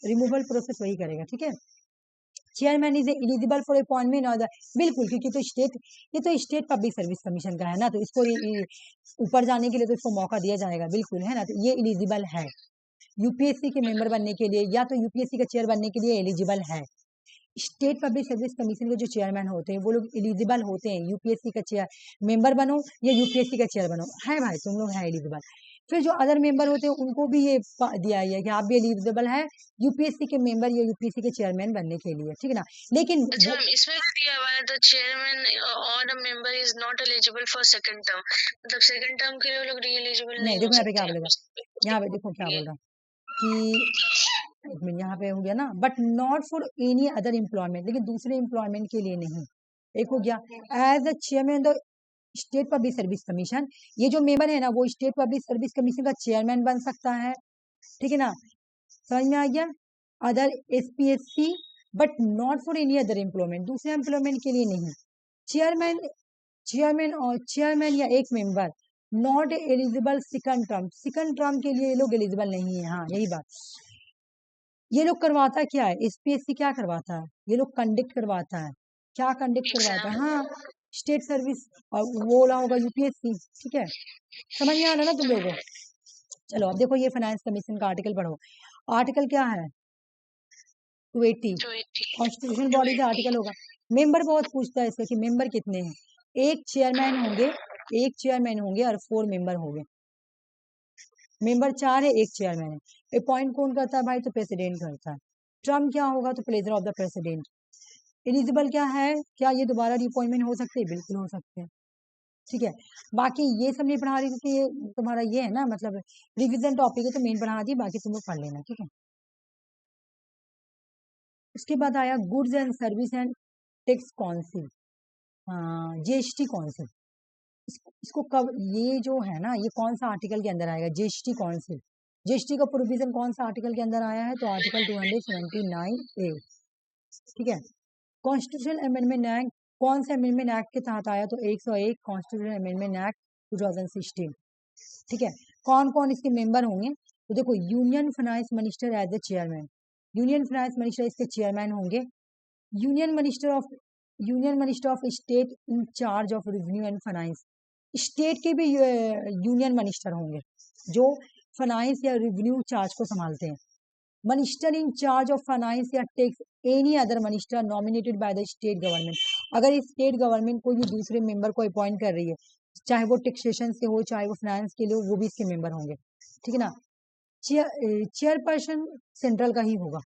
रिमूवल प्रोसेस वही करेगा। ठीक है, chairman is eligible for appointment और बिल्कुल, क्योंकि ये तो स्टेट पब्लिक सर्विस कमीशन का है ना, तो इसको ऊपर जाने के लिए तो इसको मौका दिया जाएगा, बिल्कुल, है ना। तो ये एलिजिबल है यूपीएससी के मेंबर बनने के लिए, या तो यूपीएससी का चेयर बनने के लिए एलिजिबल है। स्टेट पब्लिक सर्विस कमीशन के जो चेयरमैन होते हैं वो लोग एलिजिबल होते हैं। यूपीएससी का चेयर मेंबर बनो या यूपीएससी का चेयर बनो, है भाई तुम लोग है एलिजिबल। फिर जो अदर मेंबर होते हैं उनको भी ये दिया है कि आप भी एलिजिबल है यूपीएससी के मेंबर या यूपीएससी के चेयरमैन बनने के लिए। ठीक है ना, लेकिन
अच्छा, इसमें दिया हुआ है द चेयरमैन और a member is not eligible for second term, मतलब सेकंड टर्म के लिए वो लोग री एलिजिबल
नहीं,
नहीं
देखो
हो
यहाँ पे क्या
सकते।
बोलेगा, यहाँ पे देखो क्या बोल रहा कि एक मिनट, यहाँ पे हो गया ना, but not for any other employment, लेकिन दूसरे एम्प्लॉयमेंट के लिए नहीं। एक हो गया as the chairman the state public service commission, ये जो मेंबर है ना वो स्टेट पब्लिक सर्विस कमीशन का चेयरमैन बन सकता है। ठीक है ना, समझ में आ गया? Other SPSC, but not for any other employment, दूसरे एम्प्लॉयमेंट के लिए नहीं। चेयरमैन या एक member not eligible second term के लिए ये लोग एलिजिबल नहीं है। हाँ यही बात। ये लोग करवाता क्या है? एसपीएससी क्या करवाता है? ये लोग कंडक्ट करवाता है क्या कंडक्ट करवाता है?
एग्जाम।
हाँ, स्टेट सर्विस, और वो बोला होगा यूपीएससी। ठीक है, समझ में आ रहा ना तुम लोगों को? चलो अब देखो ये फाइनेंस कमीशन का आर्टिकल पढ़ो। आर्टिकल क्या है? 280। कॉन्स्टिट्यूशन बॉडी का आर्टिकल होगा। मेंबर बहुत पूछता है इसका कि मेंबर कितने हैं। एक चेयरमैन होंगे और 4 मेंबर होंगे। मेंबर 4 है, एक चेयरमैन है। अपॉइंट कौन करता है भाई? तो प्रेसिडेंट करता है। टर्म क्या होगा? तो pleasure of the president. Eligible क्या है? क्या ये दोबारा रिअपॉइंटमेंट हो सकते हैं? बिल्कुल हो सकते हैं। ठीक है, बाकी ये सब नहीं पढ़ा रही क्योंकि ये तुम्हारा ये है ना, मतलब रिविजन टॉपिक है, तो मेन पढ़ा दी, बाकी तुम लोग पढ़ लेना। ठीक है, उसके बाद आया goods and service and tax council, GST council. इसको कब, ये जो है ना, ये कौन सा आर्टिकल के अंदर आएगा? GST council. जीएसटी का प्रोविजन कौन सा आर्टिकल के अंदर आया है? तो आर्टिकल 279A। ठीक है, कॉन्स्टिट्यूशनल अमेंडमेंट एक्ट कौन से अमेंडमेंट एक्ट के तहत आया? तो 101 कॉन्स्टिट्यूशनल अमेंडमेंट एक्ट 2016। ठीक है, कौन कौन इसके मेंबर होंगे? तो देखो, union finance minister as the chairman, union finance minister इसके चेयरमैन होंगे। Union minister of state in charge of revenue and finance, state के भी यूनियन मिनिस्टर होंगे जो फाइनेंस या रेवेन्यू चार्ज को संभालते हैं। Minister in charge of finance या tax any other minister nominated by the state government. अगर स्टेट गवर्नमेंट कोई भी दूसरे मेंबर को अपॉइंट कर रही है, चाहे वो टैक्सेशन से हो, चाहे वो फाइनेंस के लिए हो, वो भी इसके मेंबर होंगे। ठीक है ना। चेयरपर्सन सेंट्रल का ही होगा।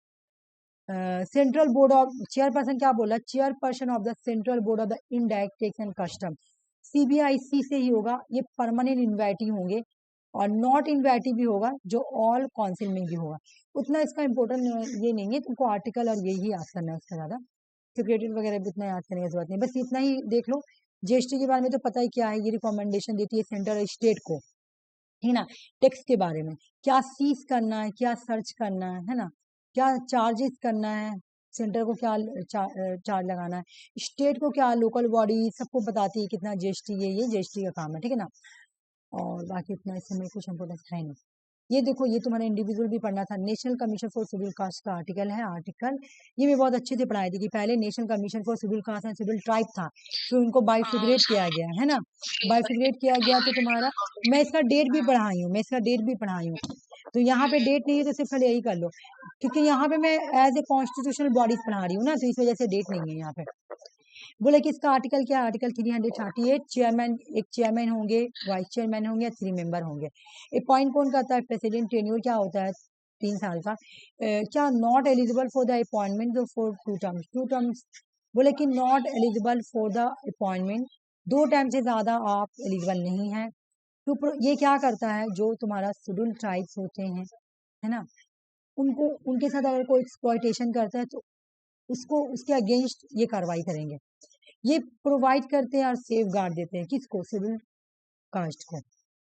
सेंट्रल बोर्ड ऑफ, चेयरपर्सन क्या बोला? Chairperson of the central board of the indirect tax and custom, CBIC से ही होगा। ये परमानेंट इन्वाइटी होंगे और नॉट इन्वाइटी भी होगा, जो ऑल काउंसिल में भी होगा। उतना इसका इम्पोर्टेंट ये नहीं है, तुमको आर्टिकल और यही याद करना है, इसका ज्यादा सिक्योरिटी वगैरह भी उतना याद करने की जरूरत नहीं, बस इतना ही देख लो। जीएसटी के बारे में तो पता ही क्या है, ये रिकमेंडेशन देती है सेंट्रल और स्टेट को, है ना। टैक्स के बारे में क्या सीज करना है, क्या सर्च करना है ना, क्या चार्जेस करना है, सेंटर को क्या चार्ज लगाना है, स्टेट को क्या, लोकल बॉडी सबको बताती है कितना जीएसटी है, ये जीएसटी का काम है। ठीक है ना, और बाकी इतना इसमें कुछ इम्पोर्टेंस है नहीं। ये देखो, ये तुम्हारा इंडिविजुअल भी पढ़ना था, national commission for schedule caste का आर्टिकल है। आर्टिकल ये भी बहुत अच्छे से पढ़ाई थी कि पहले national commission for schedule caste and schedule tribe था, फिर उनको बाइफिग्रेट किया गया, है ना। बाइफिग्रेट किया गया तो तुम्हारा, मैं इसका डेट भी पढ़ाई हूँ, तो यहाँ पे डेट नहीं है तो सिर्फ खाली यही कर लो, क्योंकि यहाँ पे मैं एज ए कॉन्स्टिट्यूशनल बॉडीज पढ़ा रही हूँ ना, तो इस वजह से डेट नहीं है यहाँ पे। बोले कि इसका आर्टिकल क्या है? आर्टिकल 338, चेयरमैन, एक चेयरमैन होंगे, वाइस चेयरमैन होंगे, 3 मेंबर होंगे। अपॉइंट कौन करता है? प्रेसिडेंट। टेन्योर क्या होता है? 3 साल का। क्या not eligible for the appointment for 2 terms. बोले कि not eligible for the appointment, 2 time से ज्यादा आप एलिजिबल नहीं है। तो ये क्या करता है? जो तुम्हारा शेड्यूल ट्राइब्स होते हैं, है ना, उनको, उनके साथ अगर कोई एक्सप्लॉयटेशन करता है तो उसको, उसके अगेंस्ट ये कार्रवाई करेंगे। ये प्रोवाइड करते हैं और सेफ गार्ड देते हैं किसको? शेड्यूल कास्ट को।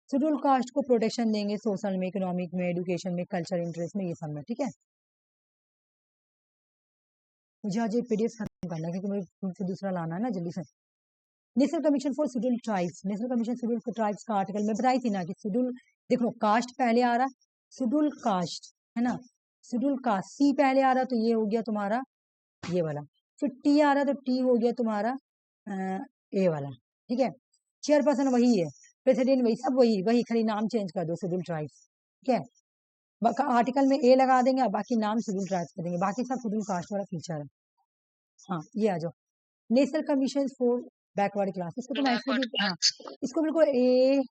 शेड्यूल कास्ट को प्रोटेक्शन देंगे सोशल में, इकोनॉमिक में, एजुकेशन में, कल्चर इंटरेस्ट में, ये सब में। ठीक है, मुझे आज ये पीडीएफ खत्म करना है क्योंकि मुझे तुमसे दूसरा लाना है ना, जल्दी से। National commission for schedule tribes, national commission schedule tribes का आर्टिकल मैं बताई थी ना कि शेड्यूल, देखो कास्ट पहले आ रहा, शेड्यूल कास्ट, है ना, शेड्यूल कास्ट सी पहले आ रहा, तो ये हो गया तुम्हारा ये वाला, फिर टी आ रहा तो टी हो गया तुम्हारा ए वाला। ठीक है, चेयरपर्सन वही है, प्रेसिडेंट वही, सब वही वही, खाली नाम चेंज कर दो, शेड्यूल ट्राइब्स। ठीक है, आर्टिकल में ए लगा देंगे, बाकी नाम शेड्यूल ट्राइब्स कर देंगे, बाकी सब शेड्यूल कास्ट वाला फीचर है। हाँ, ये आ जाओ, national commission for backward class, इसको तो ऐसे भी, हाँ, इसको बिल्कुल ए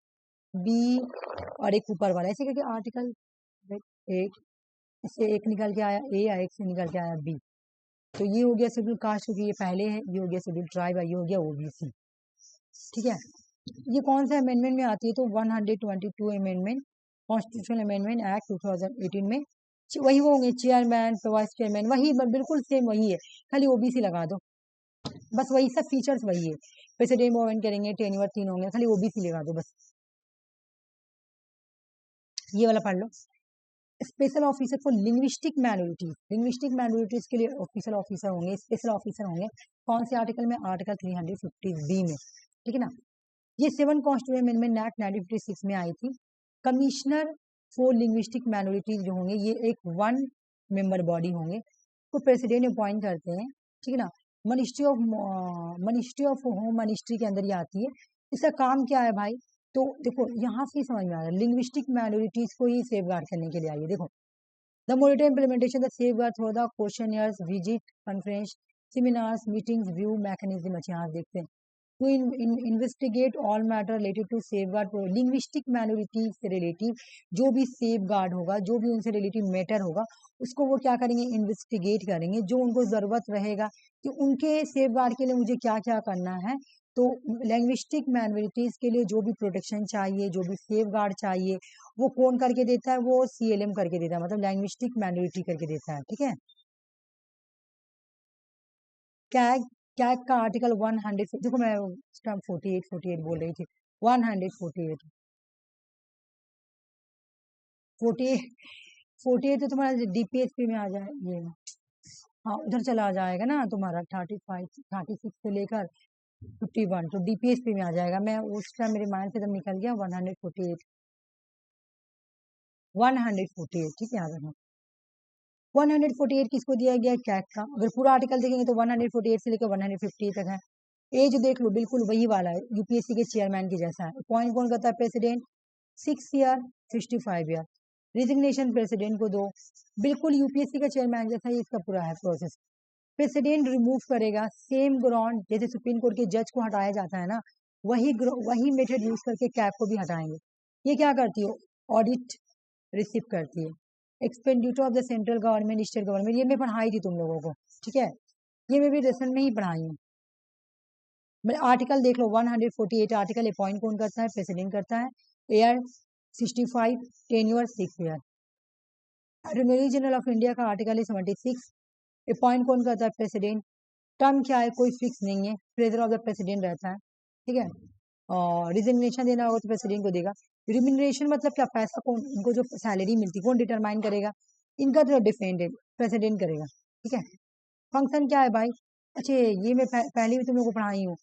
बी और एक ऊपर वाला ऐसे करके आर्टिकल, एक इससे एक निकल के आया ए, या एक से निकल के आया बी, तो ये हो गया शेड्यूल कास्ट, क्योंकि ये पहले है, ये हो गया शेड्यूल ट्राइब, ये हो गया ओबीसी। ठीक है, ये कौन सा अमेंडमेंट में आती है? तो 122 अमेंडमेंट, कॉन्स्टिट्यूशनल अमेंडमेंट एक्ट 2018 में वही वो होंगे, चेयरमैन, वाइस चेयरमैन, वही बिल्कुल सेम वही है, खाली ओबीसी लगा दो, बस वही सब फीचर्स वही है। प्रेसिडेंट मूवमेंट करेंगे, टेन्योर 3 होंगे, खाली ओबीसी लगा दो बस। ये वाला पढ़ लो, special officer for linguistic minorities, linguistic minorities के लिए स्पेशल ऑफिसर होंगे, स्पेशल ऑफिसर होंगे, कौन से आर्टिकल में? आर्टिकल 350B में। ठीक है ना, ये 7 कॉन्स्टिट्यूशन अमेंडमेंट एक्ट 1956 में आई थी। कमिश्नर फॉर लिंग्विस्टिक माइनॉरिटीज जो होंगे, ये एक 1 मेंबर बॉडी होंगे, तो प्रेसिडेंट अपॉइंट करते हैं। ठीक है ना, मिनिस्ट्री ऑफ होम मिनिस्ट्री के अंदर ये आती है। इसका काम क्या है भाई? तो देखो यहाँ से समझ में आ रहा है, लिंग्विस्टिक माइनॉरिटीज को ही सेफ गार्ड करने के लिए आई है। देखो, the monitor implementation the safe guard through the questionnaires, visit, conference, seminars, meetings, view mechanism. अच्छा यहाँ देखते हैं, to investigate all matter related to safeguard linguistic minorities से रिलेटिव जो भी सेफ गार्ड होगा, जो भी उनसे रिलेटिव मैटर होगा, उसको वो क्या करेंगे? इन्वेस्टिगेट करेंगे। जो उनको ज़रूरत रहेगा कि उनके सेफ गार्ड के लिए मुझे क्या क्या करना है, तो लैंग्विस्टिक माइनॉरिटीज़ के लिए जो भी प्रोटेक्शन चाहिए, जो भी सेफ गार्ड चाहिए, वो कौन करके देता है? वो CLM करके देता है, मतलब लैंग्विस्टिक माइनॉरिटी करके देता है। ठीक है, कैग कैग का आर्टिकल 100, देखो मैं 48 बोल रही थी, 148 तो तुम्हारा DPSP में आ जाए ये, हाँ उधर चला जाएगा ना तुम्हारा 36 से लेकर 51, तो DPSP में आ जाएगा। मैं उस टाइम मेरे माइंड से जब निकल गया 148, ठीक है, याद रखना। 148 किसको दिया गया? कैग का। अगर पूरा आर्टिकल देखेंगे तो 148 से लेकर 150 तक है। एज देख लो, बिल्कुल वही वाला है, UPSC के चेयरमैन के जैसा है। अपॉइंट कौन करता है? President. 6 year, 65 year. Resignation president को दो, बिल्कुल UPSC का चेयरमैन जैसा ही इसका पूरा है प्रोसेस। प्रेसिडेंट रिमूव करेगा सेम ग्राउंड, जैसे सुप्रीम कोर्ट के जज को हटाया जाता है ना, वही मेथड यूज करके कैग को भी हटाएंगे। ये क्या करती हो? ऑडिट रिसीव करती है। Expenditure of the central government, state government, ये मैं पढ़ाई थी तुम लोगों को, ठीक है, ये मैं भी रिसेंट में ही पढ़ाई हूँ। आर्टिकल देख लो 148 आर्टिकल, अपॉइंट कौन करता है? प्रेसिडेंट करता है। Year 65, tenure 6 year. Attorney general of India का आर्टिकल है 76, अपॉइंट कौन करता है? प्रेसिडेंट। टर्म क्या है? कोई फिक्स नहीं है, प्रेजर ऑफ द प्रेसिडेंट रहता है। ठीक है, और रिजिग्नेशन देना होगा तो प्रेसिडेंट को देगा। रिम्यूनरेशन मतलब क्या? पैसा कौन, इनको जो सैलरी मिलती है कौन डिटरमाइन करेगा? इनका तो डिफेंडेड प्रेसिडेंट करेगा। ठीक है, फंक्शन क्या है भाई? अच्छा ये मैं पहले भी तुम लोग को पढ़ाई हूँ।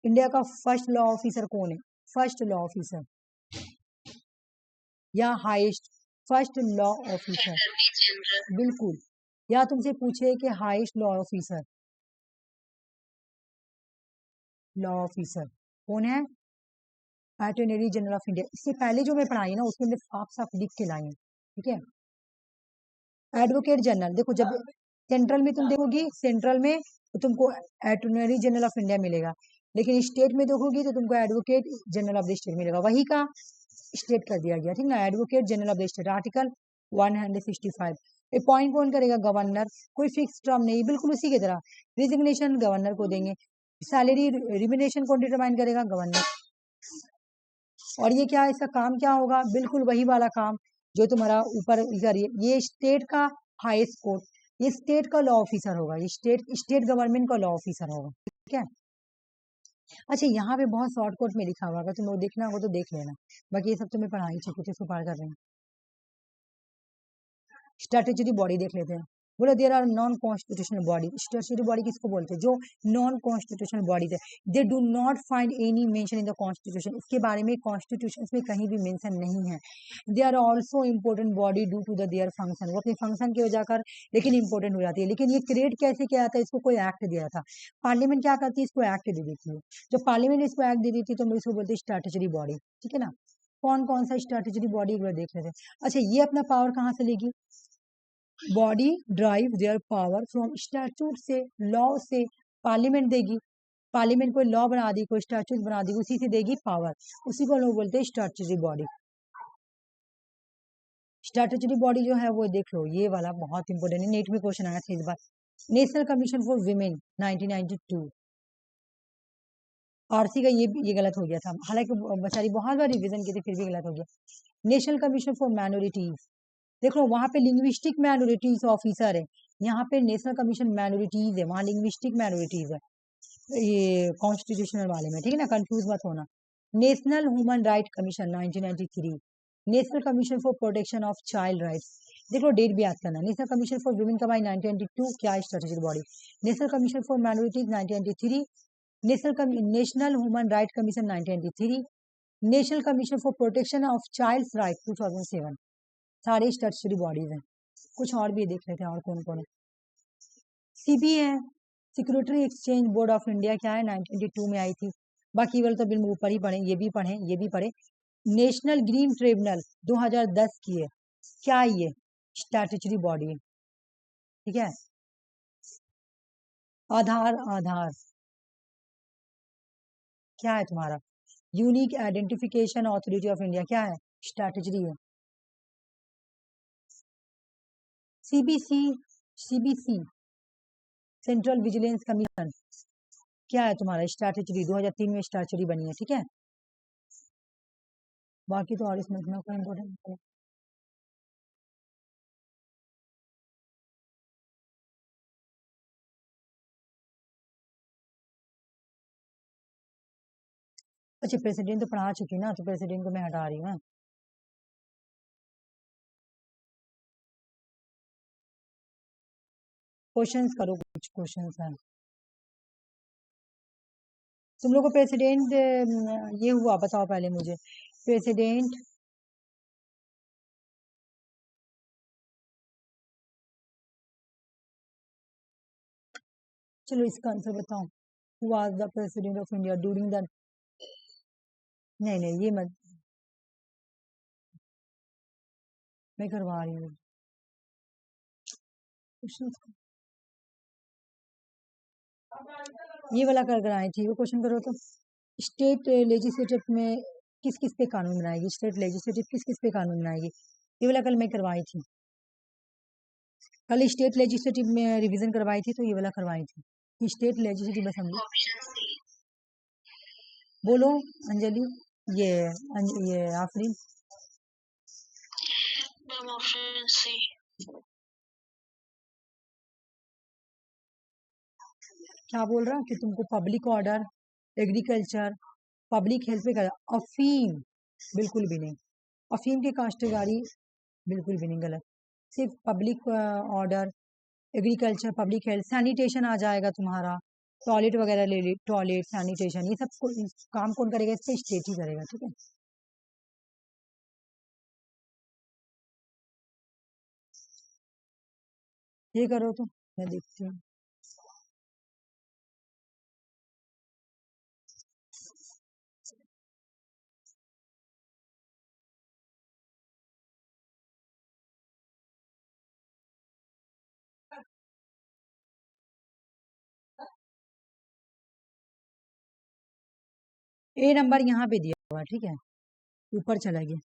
इंडिया का फर्स्ट लॉ ऑफिसर कौन है? फर्स्ट लॉ ऑफिसर या हाईएस्ट फर्स्ट लॉ ऑफिसर, बिल्कुल। या तुमसे पूछे कि हाईएस्ट लॉ ऑफिसर कौन है? Attorney general of India. इससे पहले जो मैं पढ़ाई ना उसके अंदर साफ साफ लिख के लाई है। ठीक है, एडवोकेट जनरल, देखो जब सेंट्रल में तुम देखोगी, सेंट्रल में तो तुमको अटॉर्नी जनरल ऑफ इंडिया मिलेगा, लेकिन स्टेट में देखोगी तो तुमको advocate general of the state मिलेगा। वही का स्टेट कर दिया गया, ठीक ना, advocate general of the state, article 165। Appoint कौन करेगा? गवर्नर। कोई फिक्स टर्म नहीं, बिल्कुल उसी की तरह। रिजिग्नेशन गवर्नर को देंगे। सैलरी रिम्यूनरेशन कौन डिटरमाइन करेगा? गवर्नर। और ये क्या, इसका काम क्या होगा? बिल्कुल वही वाला काम जो तुम्हारा ऊपर इधर, ये स्टेट का हाईएस्ट कोर्ट, ये स्टेट का लॉ ऑफिसर होगा, ये स्टेट गवर्नमेंट का लॉ ऑफिसर होगा। ठीक है, अच्छा यहाँ पे बहुत शॉर्ट कोट में लिखा हुआ, अगर तुम लोग देखना होगा तो देख लेना, बाकी ये सब तुम्हें पढ़ाई चुकी थी, इसको पार कर रहे हैं। स्टैट्यूटरी बॉडी देख लेते हैं। बोले there are non constitutional body. Statutory body किसको बोलते हैं? जो नॉन कॉन्स्टिट्यूशनल बॉडी है, they do not find any mention in the constitution, इसके बारे में कॉन्स्टिट्यूशन में कहीं भी मेंशन नहीं है। They are also important body due to the their function, वो अपने फंक्शन की वजह कर लेकिन इंपॉर्टेंट हो जाती है। लेकिन ये क्रिएट कैसे किया था? इसको कोई एक्ट दिया था, पार्लियामेंट क्या करती है? इसको एक्ट दे देती है। जब पार्लियामेंट इसको एक्ट दे देती है तो हम इसको बोलते हैं स्टैट्यूटरी बॉडी। ठीक है ना, कौन कौन सा स्टैट्यूटरी बॉडी एक बार देख लेते हैं। अच्छा ये अपना पावर कहाँ से लेगी? Body drive their power from statute से, लॉ से। पार्लियामेंट देगी, पार्लियामेंट कोई लॉ बना दी, कोई स्टैट्यूट बना दी, उसी से देगी पावर, उसी को लोग बोलते हैं स्टैट्यूटरी बॉडी। स्टैट्यूटरी बॉडी जो है वो देख लो, ये वाला बहुत इंपॉर्टेंट है, नेट में क्वेश्चन आया था इस बार। National commission for women 1992, RC का ये गलत हो गया था, हालांकि बेचारी बहुत बार रिविजन की थी फिर भी गलत हो गया। नेशनल कमीशन फॉर माइनॉरिटीज, देख लो वहां पे लिंग्विस्टिक माइनॉरिटीज ऑफिसर है, यहाँ पे नेशनल कमीशन माइनॉरिटीज है, वहां लिंग्विस्टिक माइनॉरिटीज है, ये कॉन्स्टिट्यूशनल वाले में, ठीक है ना, कंफ्यूज मत होना। National human right commission 1993, national commission for protection of child rights, देखो डेट भी याद करना। नेशनल कमीशन फॉर वुमेन का भाई 1992, क्या strategic body. National commission for minorities 1993, national human right commission 1993, national commission for protection of child's right 2007, सारे statutory bodies हैं। कुछ और भी देख लेते हैं और कौन कौन है। सीबी है, security exchange board of India क्या है, 1922 में आई थी। बाकी वाले तो बिल ऊपर ही पढ़े, ये भी पढ़े, ये भी पढ़े। नेशनल ग्रीन ट्रिब्यूनल 2010 की है, क्या ये स्टैट्यूटरी बॉडी है, ठीक है। आधार, आधार क्या है तुम्हारा, unique identification authority of India क्या है, स्ट्रैटेजी है। CBC, CBC central vigilance commission क्या है तुम्हारा, स्ट्रैटेजी 2003 में स्ट्रैटेजी बनी है, ठीक है। बाकी तो और इसमें इतना कोई इम्पोर्टेंट है। अच्छा प्रेसिडेंट तो पढ़ा चुकी ना, तो प्रेसिडेंट को मैं हटा रही हूँ। क्वेश्चंस करो, कुछ क्वेश्चंस हैं तुम लोग को। प्रेसिडेंट ये हुआ, बताओ पहले मुझे प्रेसिडेंट चलो इसका आंसर बताओ, who was the president of India during the, नहीं नहीं ये मत, मैं करवा रही हूँ ये वाला कर कर आई थी, वो क्वेश्चन करो तो। स्टेट लेजिस्लेटिव में किस किस पे कानून बनाएगी, स्टेट लेजिस्लेटिव किस किस पे कानून बनाएगी, ये वाला कल मैं करवाई थी। कल स्टेट लेजिस्लेटिव में रिवीजन करवाई थी, तो ये वाला करवाई थी, स्टेट लेजिस्लेटिव असेंबली। बोलो अंजलि, ये आफरीन।
Option C.
क्या बोल रहा कि तुमको public order, agriculture, public health पे करा, अफीम बिल्कुल भी नहीं, अफीम की काश्तकारी बिल्कुल भी नहीं, गलत। सिर्फ public order, agriculture, public health, sanitation आ जाएगा तुम्हारा, टॉयलेट वगैरह ले ली, टॉयलेट सैनिटेशन, ये सब काम कौन करेगा, इस पे स्टेट ही करेगा, ठीक है। ये करो तो मैं देखती हूँ। ए नंबर यहाँ पे दिया हुआ है, ठीक है, ऊपर चला गया।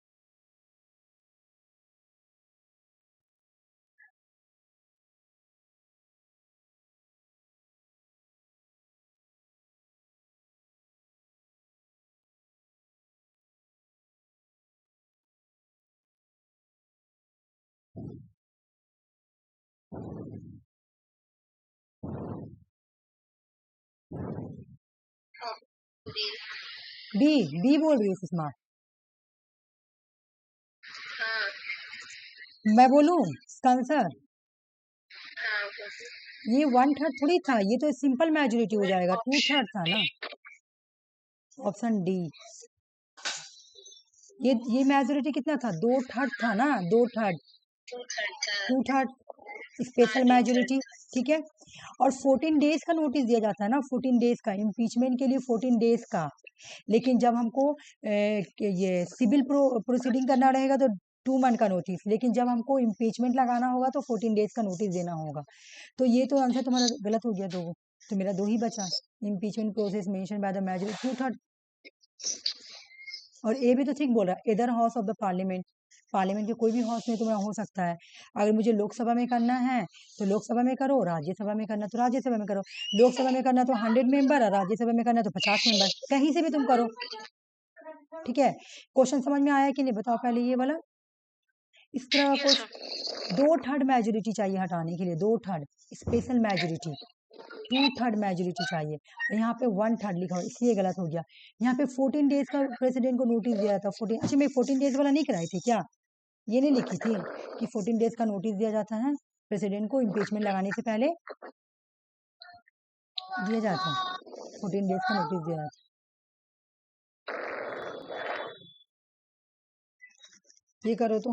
डी, डी बोल रही है सुषमा, मैं बोलूं इसका आंसर, ये 1/3 थोड़ी था, ये तो सिंपल मेजोरिटी हो जाएगा, 2/3 था ना, ऑप्शन डी। ये मेजोरिटी कितना था, 2/3 था ना, 2/3, 2/3 स्पेशल मेजोरिटी, ठीक है। और 14 डेज का नोटिस दिया जाता है ना, 14 डेज का इम्पीचमेंट के लिए, 14 डेज का। लेकिन जब हमको ये सिविल प्रोसीडिंग करना रहेगा तो 2 मंथ का नोटिस, लेकिन जब हमको इम्पीचमेंट लगाना होगा तो 14 डेज का नोटिस देना होगा। तो ये तो आंसर तुम्हारा गलत हो गया, दो, तो मेरा 2 ही बचा, impeachment process mention by the majority 2/3। और ए भी तो ठीक बोल रहा है, इधर house of the parliament, parliament के कोई भी हाउस में तुम्हें हो सकता है। अगर मुझे लोकसभा में करना है तो लोकसभा में करो, राज्यसभा में करना तो राज्यसभा में करो, लोकसभा में करना तो 100 मेंबर और राज्यसभा में करना तो 50 मेंबर, कहीं से भी तुम करो, ठीक है। क्वेश्चन समझ में आया कि नहीं, बताओ पहले ये वाला। इस तरह का क्वेश्चन 2/3 मेजोरिटी चाहिए हटाने के लिए, 2/3 स्पेशल मेजोरिटी, 2/3 मेजोरिटी चाहिए, और यहाँ पे 1/3 लिखा हुआ, इसलिए गलत हो गया। यहाँ पे 14 डेज का प्रेसिडेंट को नोटिस दिया था, 14, अच्छा मैं 14 डेज वाला नहीं कराई थी क्या, ये नहीं लिखी थी कि 14 डेज का नोटिस दिया जाता है प्रेसिडेंट को इम्पीचमेंट लगाने से पहले, दिया जाता है 14 डेज का नोटिस दिया जाता है। ये करो तो,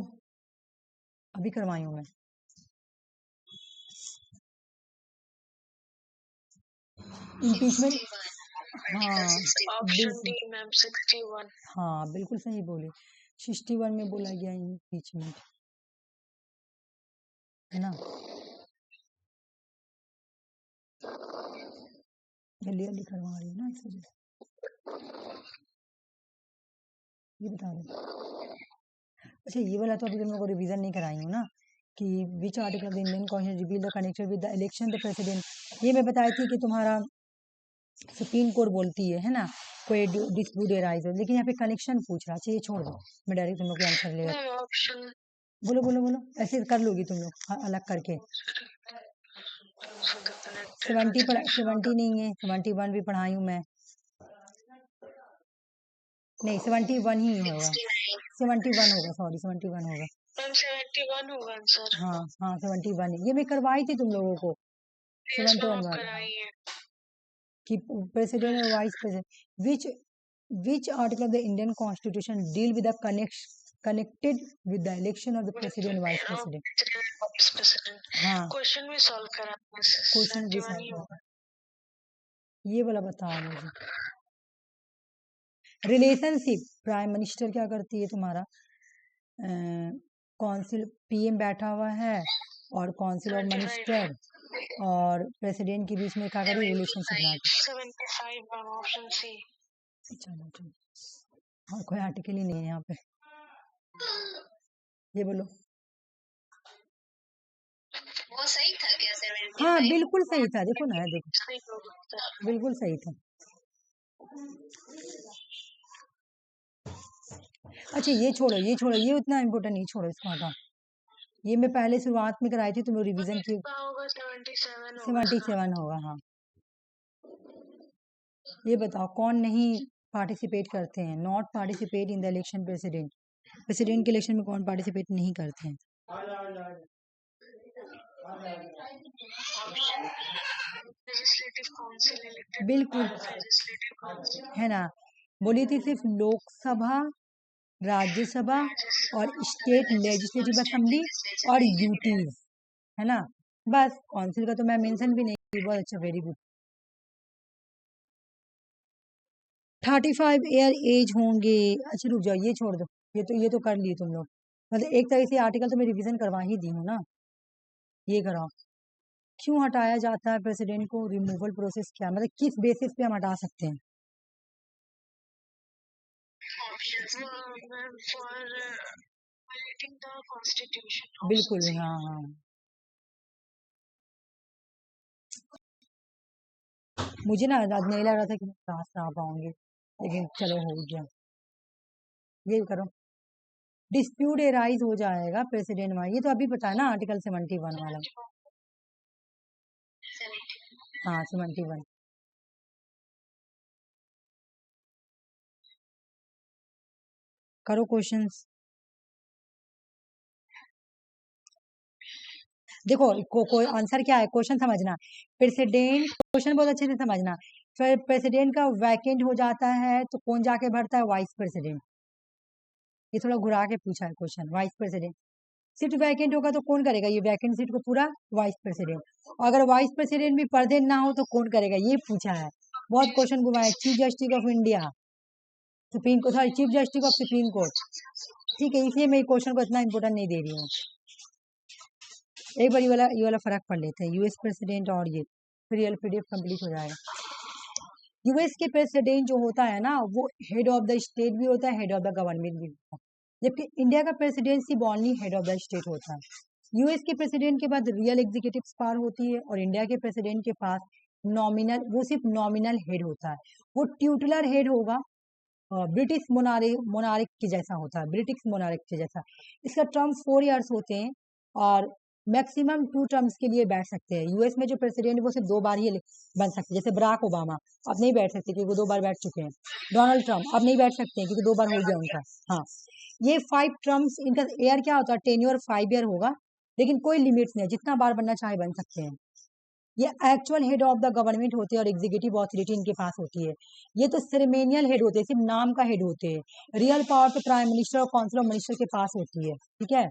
अभी करवाई हूँ मैं। इम्पीचमेंट, हाँ
ऑप्शन डी मैम 61।
हाँ बिल्कुल सही बोले, 61 में बोला गया इम्पीचमेंट, है ना। जल्दी जल्दी करवा रही है ना इसलिए ये बता रहे। अच्छा ये वाला तो अभी तुम लोग को रिवीजन नहीं कराई हूँ ना, कि which article of the Indian constitution reveal the connection with the election the president, ये मैं बताई थी कि तुम्हारा सुप्रीम कोर्ट बोलती है ना, कोई डिस्प्यूट अराइज हो, लेकिन यहाँ पे कनेक्शन पूछ रहा है, ये छोड़ दो, मैं डायरेक्ट तुम लोग के आंसर ले
ऑप्शन
बोलो बोलो बोलो, ऐसे कर लोगी तुम लोग अलग करके। 70 नहीं है, 71 भी पढ़ाई हूँ मैं, नहीं 71 ही होगा, 71 होगा, सॉरी 71 होगा,
71 होगा आंसर।
हाँ हाँ 71, ये मैं करवाई थी तुम लोगों को 71 वाला, कि प्रेसिडेंट और vice president, which article of the Indian Constitution deal with the connected with the election of the president and vice president। हाँ
क्वेश्चन भी सॉल्व करा,
क्वेश्चन भी सॉल्व होगा, ये वाला बताओ मुझे। रिलेशनशिप, प्राइम मिनिस्टर क्या करती है तुम्हारा, काउंसिल पीएम बैठा हुआ है और काउंसिल ऑफ मिनिस्टर और प्रेसिडेंट के बीच में क्या करी, रिलेशनशिप।
75 option C.
चलो चलो, और कोई आर्टिकल ही नहीं है यहाँ पे, ये बोलो।
वो सही था क्या 75?
हाँ बिल्कुल सही था, देखो ना, देखो बिल्कुल सही था। अच्छा ये छोड़ो ये छोड़ो, ये उतना इम्पोर्टेंट नहीं, छोड़ो इसको हटाओ, ये मैं पहले शुरुआत में कराई थी, तुम लोग रिवीजन की। 77 होगा, हाँ। ये बताओ कौन नहीं पार्टिसिपेट करते हैं, not participate in the election president, president के इलेक्शन में कौन पार्टिसिपेट नहीं करते हैं। बिल्कुल है ना, बोली थी सिर्फ लोकसभा, राज्यसभा और स्टेट लेजिस्लेटिव असेंबली और यूटीज, है ना, बस काउंसिल का तो मैं मेंशन भी नहीं की। बहुत अच्छा, वेरी गुड। 35 ईयर एज होंगे, अच्छा रुक जाओ, ये छोड़ दो, ये तो कर लिए तुम लोग, मतलब एक तरह से आर्टिकल तो मैं रिवीजन करवा ही दी हूँ ना, ये कराओ। क्यों हटाया जाता है प्रेसिडेंट को, रिमूवल प्रोसेस क्या, मतलब किस बेसिस पे हम हटा सकते हैं। बिल्कुल हाँ हाँ, मुझे ना आज नहीं लग रहा था कि मैं क्लास में आ पाऊंगी, लेकिन चलो हो गया, ये करो। डिस्प्यूट एराइज हो जाएगा प्रेसिडेंट वाला, ये तो अभी पता है ना, आर्टिकल 71 वाला, हाँ 71। करो क्वेश्चंस, देखो कोई आंसर क्या है, क्वेश्चन समझना, प्रेसिडेंट, क्वेश्चन बहुत अच्छे से समझना, फिर प्रेसिडेंट का वैकेंट हो जाता है तो कौन जाके भरता है, वाइस प्रेसिडेंट, ये थोड़ा घुरा के पूछा है question, vice president, seat vacant होगा तो कौन करेगा, ये वैकेंट सीट को पूरा वाइस प्रेसिडेंट, अगर वाइस प्रेसिडेंट भी प्रेजेंट ना हो तो कौन करेगा, ये पूछा है, बहुत क्वेश्चन घुमाया, chief justice of India, supreme court, sorry chief justice of supreme court, ठीक है, इसलिए मैं क्वेश्चन को इतना इंपोर्टेंट नहीं दे रही हूँ। एक बार ये वाला फर्क पढ़ लेते हैं, यूएस प्रेसिडेंट और ये, फिर ये पीडीएफ कंप्लीट हो जाएगा। यूएस के प्रेसिडेंट जो होता है ना, वो हेड ऑफ द स्टेट भी होता है, हेड ऑफ द गवर्नमेंट भी होता है, जबकि इंडिया का presidency only head of the state होता है। यूएस के प्रेसिडेंट के बाद रियल एग्जीक्यूटिव पावर होती है, और इंडिया के प्रेसिडेंट के पास नॉमिनल, वो सिर्फ नॉमिनल हेड होता है, वो ट्यूटलर हेड होगा, ब्रिटिश मोनारिक के जैसा होता है, ब्रिटिश मोनारिक के जैसा। इसका टर्म 4 ईयर्स होते हैं, और मैक्सिमम 2 टर्म्स के लिए बैठ सकते हैं। यूएस में जो प्रेसिडेंट है वो सिर्फ 2 बार ही बन सकते हैं, जैसे बराक ओबामा अब नहीं बैठ सकते क्योंकि 2 बार बैठ चुके हैं, डोनाल्ड ट्रम्प अब नहीं बैठ सकते हैं क्योंकि 2 बार हो गया उनका। हाँ, ये 5 टर्म्स, इनका एयर क्या होता है, टेन्योर 5 ईयर होगा, लेकिन कोई लिमिट्स नहीं है, जितना बार बनना चाहे बन सकते हैं। ये actual head of the government होते हैं, और एग्जीक्यूटिव ऑथोरिटी इनके पास होती है। ये तो सेरेमोनियल हेड होते हैं, सिर्फ नाम का हेड होते हैं, रियल पावर तो प्राइम मिनिस्टर और काउंसिल ऑफ मिनिस्टर के पास होती है, ठीक है।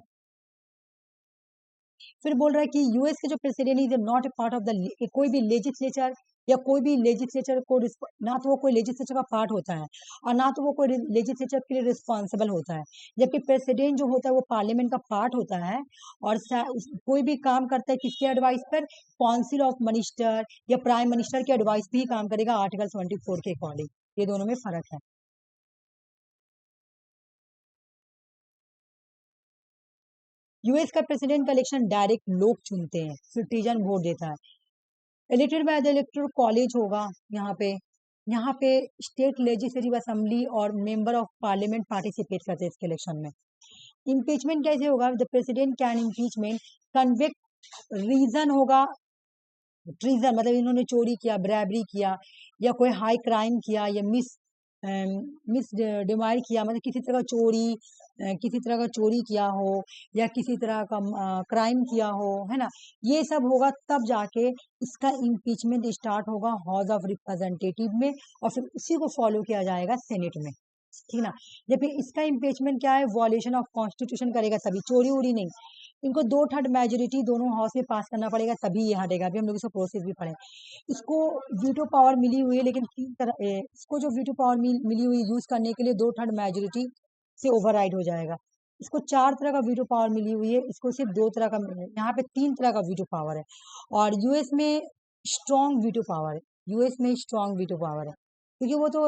फिर बोल रहा है कि यूएस के जो president is not a part of the, कोई भी लेजिस्लेचर या कोई भी लेजिस्लेचर को ना तो वो कोई लेजिस्लेचर का पार्ट होता है और ना तो वो कोई लेजिस्लेचर के लिए रिस्पॉन्सिबल होता है, जबकि प्रेसिडेंट जो होता है वो पार्लियामेंट का पार्ट होता है और कोई भी काम करता है किसके एडवाइस पर, काउंसिल ऑफ मिनिस्टर या प्राइम मिनिस्टर के एडवाइस पे ही काम करेगा आर्टिकल 24 के अकॉर्डिंग। ये दोनों में फर्क है। यूएस का प्रेसिडेंट का इलेक्शन डायरेक्ट लोग चुनते हैं, सिटीजन वोट देता है। Elected by the electoral college होगा यहाँ पे स्टेट लेजिस्लेटिव असेंबली और मेंबर ऑफ पार्लियामेंट पार्टिसिपेट करते हैं इसके इलेक्शन में। इम्पीचमेंट कैसे होगा, the president can impeachment convict, reason होगा ट्रीजन, मतलब इन्होंने चोरी किया, ब्रैबरी किया या कोई हाई क्राइम किया या मिस डिमाइड किया, मतलब किसी तरह का चोरी किया हो या किसी तरह का क्राइम किया हो, है ना, ये सब होगा तब जाके इसका इम्पीचमेंट स्टार्ट होगा हाउस ऑफ रिप्रेजेंटेटिव में और फिर उसी को फॉलो किया जाएगा सेनेट में, ठीक ना। जबकि इसका इम्पीचमेंट क्या है, वॉल्यूशन ऑफ कॉन्स्टिट्यूशन करेगा तभी, चोरी उड़ी नहीं, इनको 2/3 मेजोरिटी दोनों हाउस में पास करना पड़ेगा तभी ये हटेगा। अभी हम लोग इसका प्रोसेस भी पढ़े। इसको वीटो पावर मिली हुई है, लेकिन इसको जो वीटो पावर मिली हुई यूज करने के लिए 2/3 मेजोरिटी से ओवरराइड हो जाएगा। इसको 4 तरह का वीटो पावर मिली हुई है, इसको सिर्फ 2 तरह का, यहाँ पे 3 तरह का वीटो पावर है और यूएस में स्ट्रॉन्ग वीटो पावर है, यूएस में स्ट्रॉन्ग वीटो पावर है क्योंकि वो तो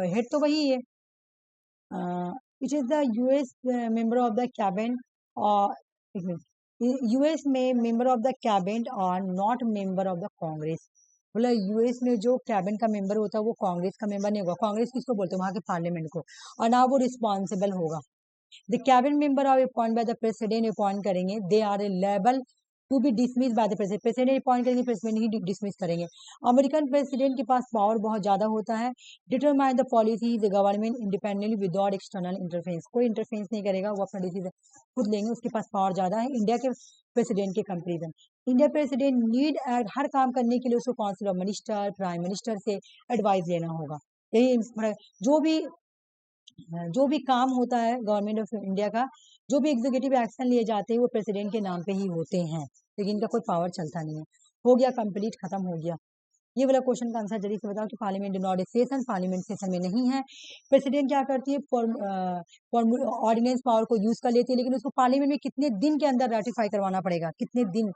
हेड तो वही है। It is the US member of the cabinet और यूएस में मेंबर ऑफ द कैबिनेट और not member of the Congress, मतलब यूएस में जो कैबिनेट का मेंबर होता है वो कांग्रेस का मेंबर नहीं होगा। कांग्रेस किसको बोलते हैं, वहां के पार्लियामेंट को, और ना वो रिस्पॉन्सिबल होगा। The cabinet member are appoint by the president, appoint करेंगे, they are liable to be dismiss by the president, president appoint करेंगे, प्रेसिडेंट ही डिसमिस करेंगे। अमेरिकन प्रेसिडेंट के पास पावर बहुत ज्यादा होता है। Determine the policy the government independently without external interference, कोई इंटरफेरेंस नहीं करेगा, वो अपना डिसीजन खुद लेंगे, उसके पास पावर ज्यादा है इंडिया के प्रेसिडेंट के कंपेरिजन। इंडिया प्रेसिडेंट नीड हर काम करने के लिए उसको council of minister, prime minister से एडवाइस लेना होगा। यही जो भी काम होता है गवर्नमेंट ऑफ इंडिया का, जो भी एग्जीक्यूटिव एक्शन लिए जाते हैं वो प्रेसिडेंट के नाम पे ही होते हैं, लेकिन इनका कोई पावर चलता नहीं है। हो गया कंप्लीट, खत्म हो गया। ये वाला क्वेश्चन का आंसर जल्दी से बताओ कि parliament not session, parliament session में नहीं है। प्रेसिडेंट क्या करती है, ऑर्डिनेंस पावर को यूज कर लेती है, लेकिन उसको पार्लियामेंट में कितने दिन के अंदर रेटिफाई करवाना पड़ेगा, कितने दिन,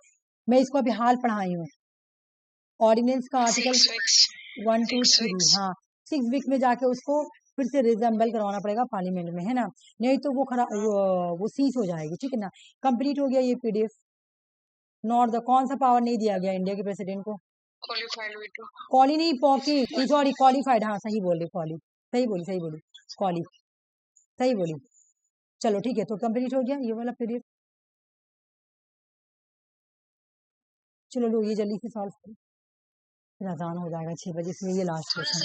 मैं इसको अभी हाल पढ़ाई हूँ। ऑर्डिनेंस का आर्टिकल 1 2 3, हाँ 6 वीक में जाके उसको फिर से रिजेंबल करवाना पड़ेगा पार्लियामेंट में, है ना, नहीं तो वो सीज हो जाएगी, ठीक है ना। कंप्लीट हो गया ये पीडीएफ। नॉट द, कौन सा पावर नहीं दिया गया इंडिया के प्रेसिडेंट को, क्वाली नहीं, पॉकी, सॉरी क्वालिफाइड, हाँ सही बोली, क्वाली, सही बोली क्वाली, सही बोली। चलो ठीक है, तो कंप्लीट हो गया ये वाला पीडीएफ। चलो लो ये जल्दी से सॉल्व करो, फिर आसान हो जाएगा 6 बजे से, ये लास्ट क्वेश्चन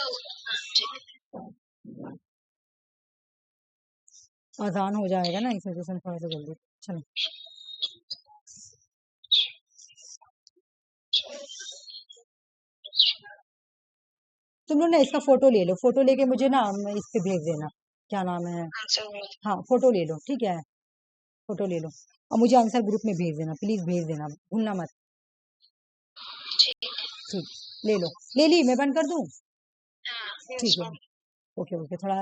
आसान हो जाएगा ना, इस वजह से थोड़ा सा जल्दी। चलो तुम लोग ना इसका फोटो ले लो, फोटो लेके मुझे ना इस पे भेज देना, क्या नाम है, हाँ फोटो ले लो, ठीक है, फोटो ले लो और मुझे आंसर ग्रुप में भेज देना, प्लीज भेज देना, भूलना मत। ठीक, ले लो, ले ली, मैं बंद कर दूं, ठीक है, ओके ओके, थोड़ा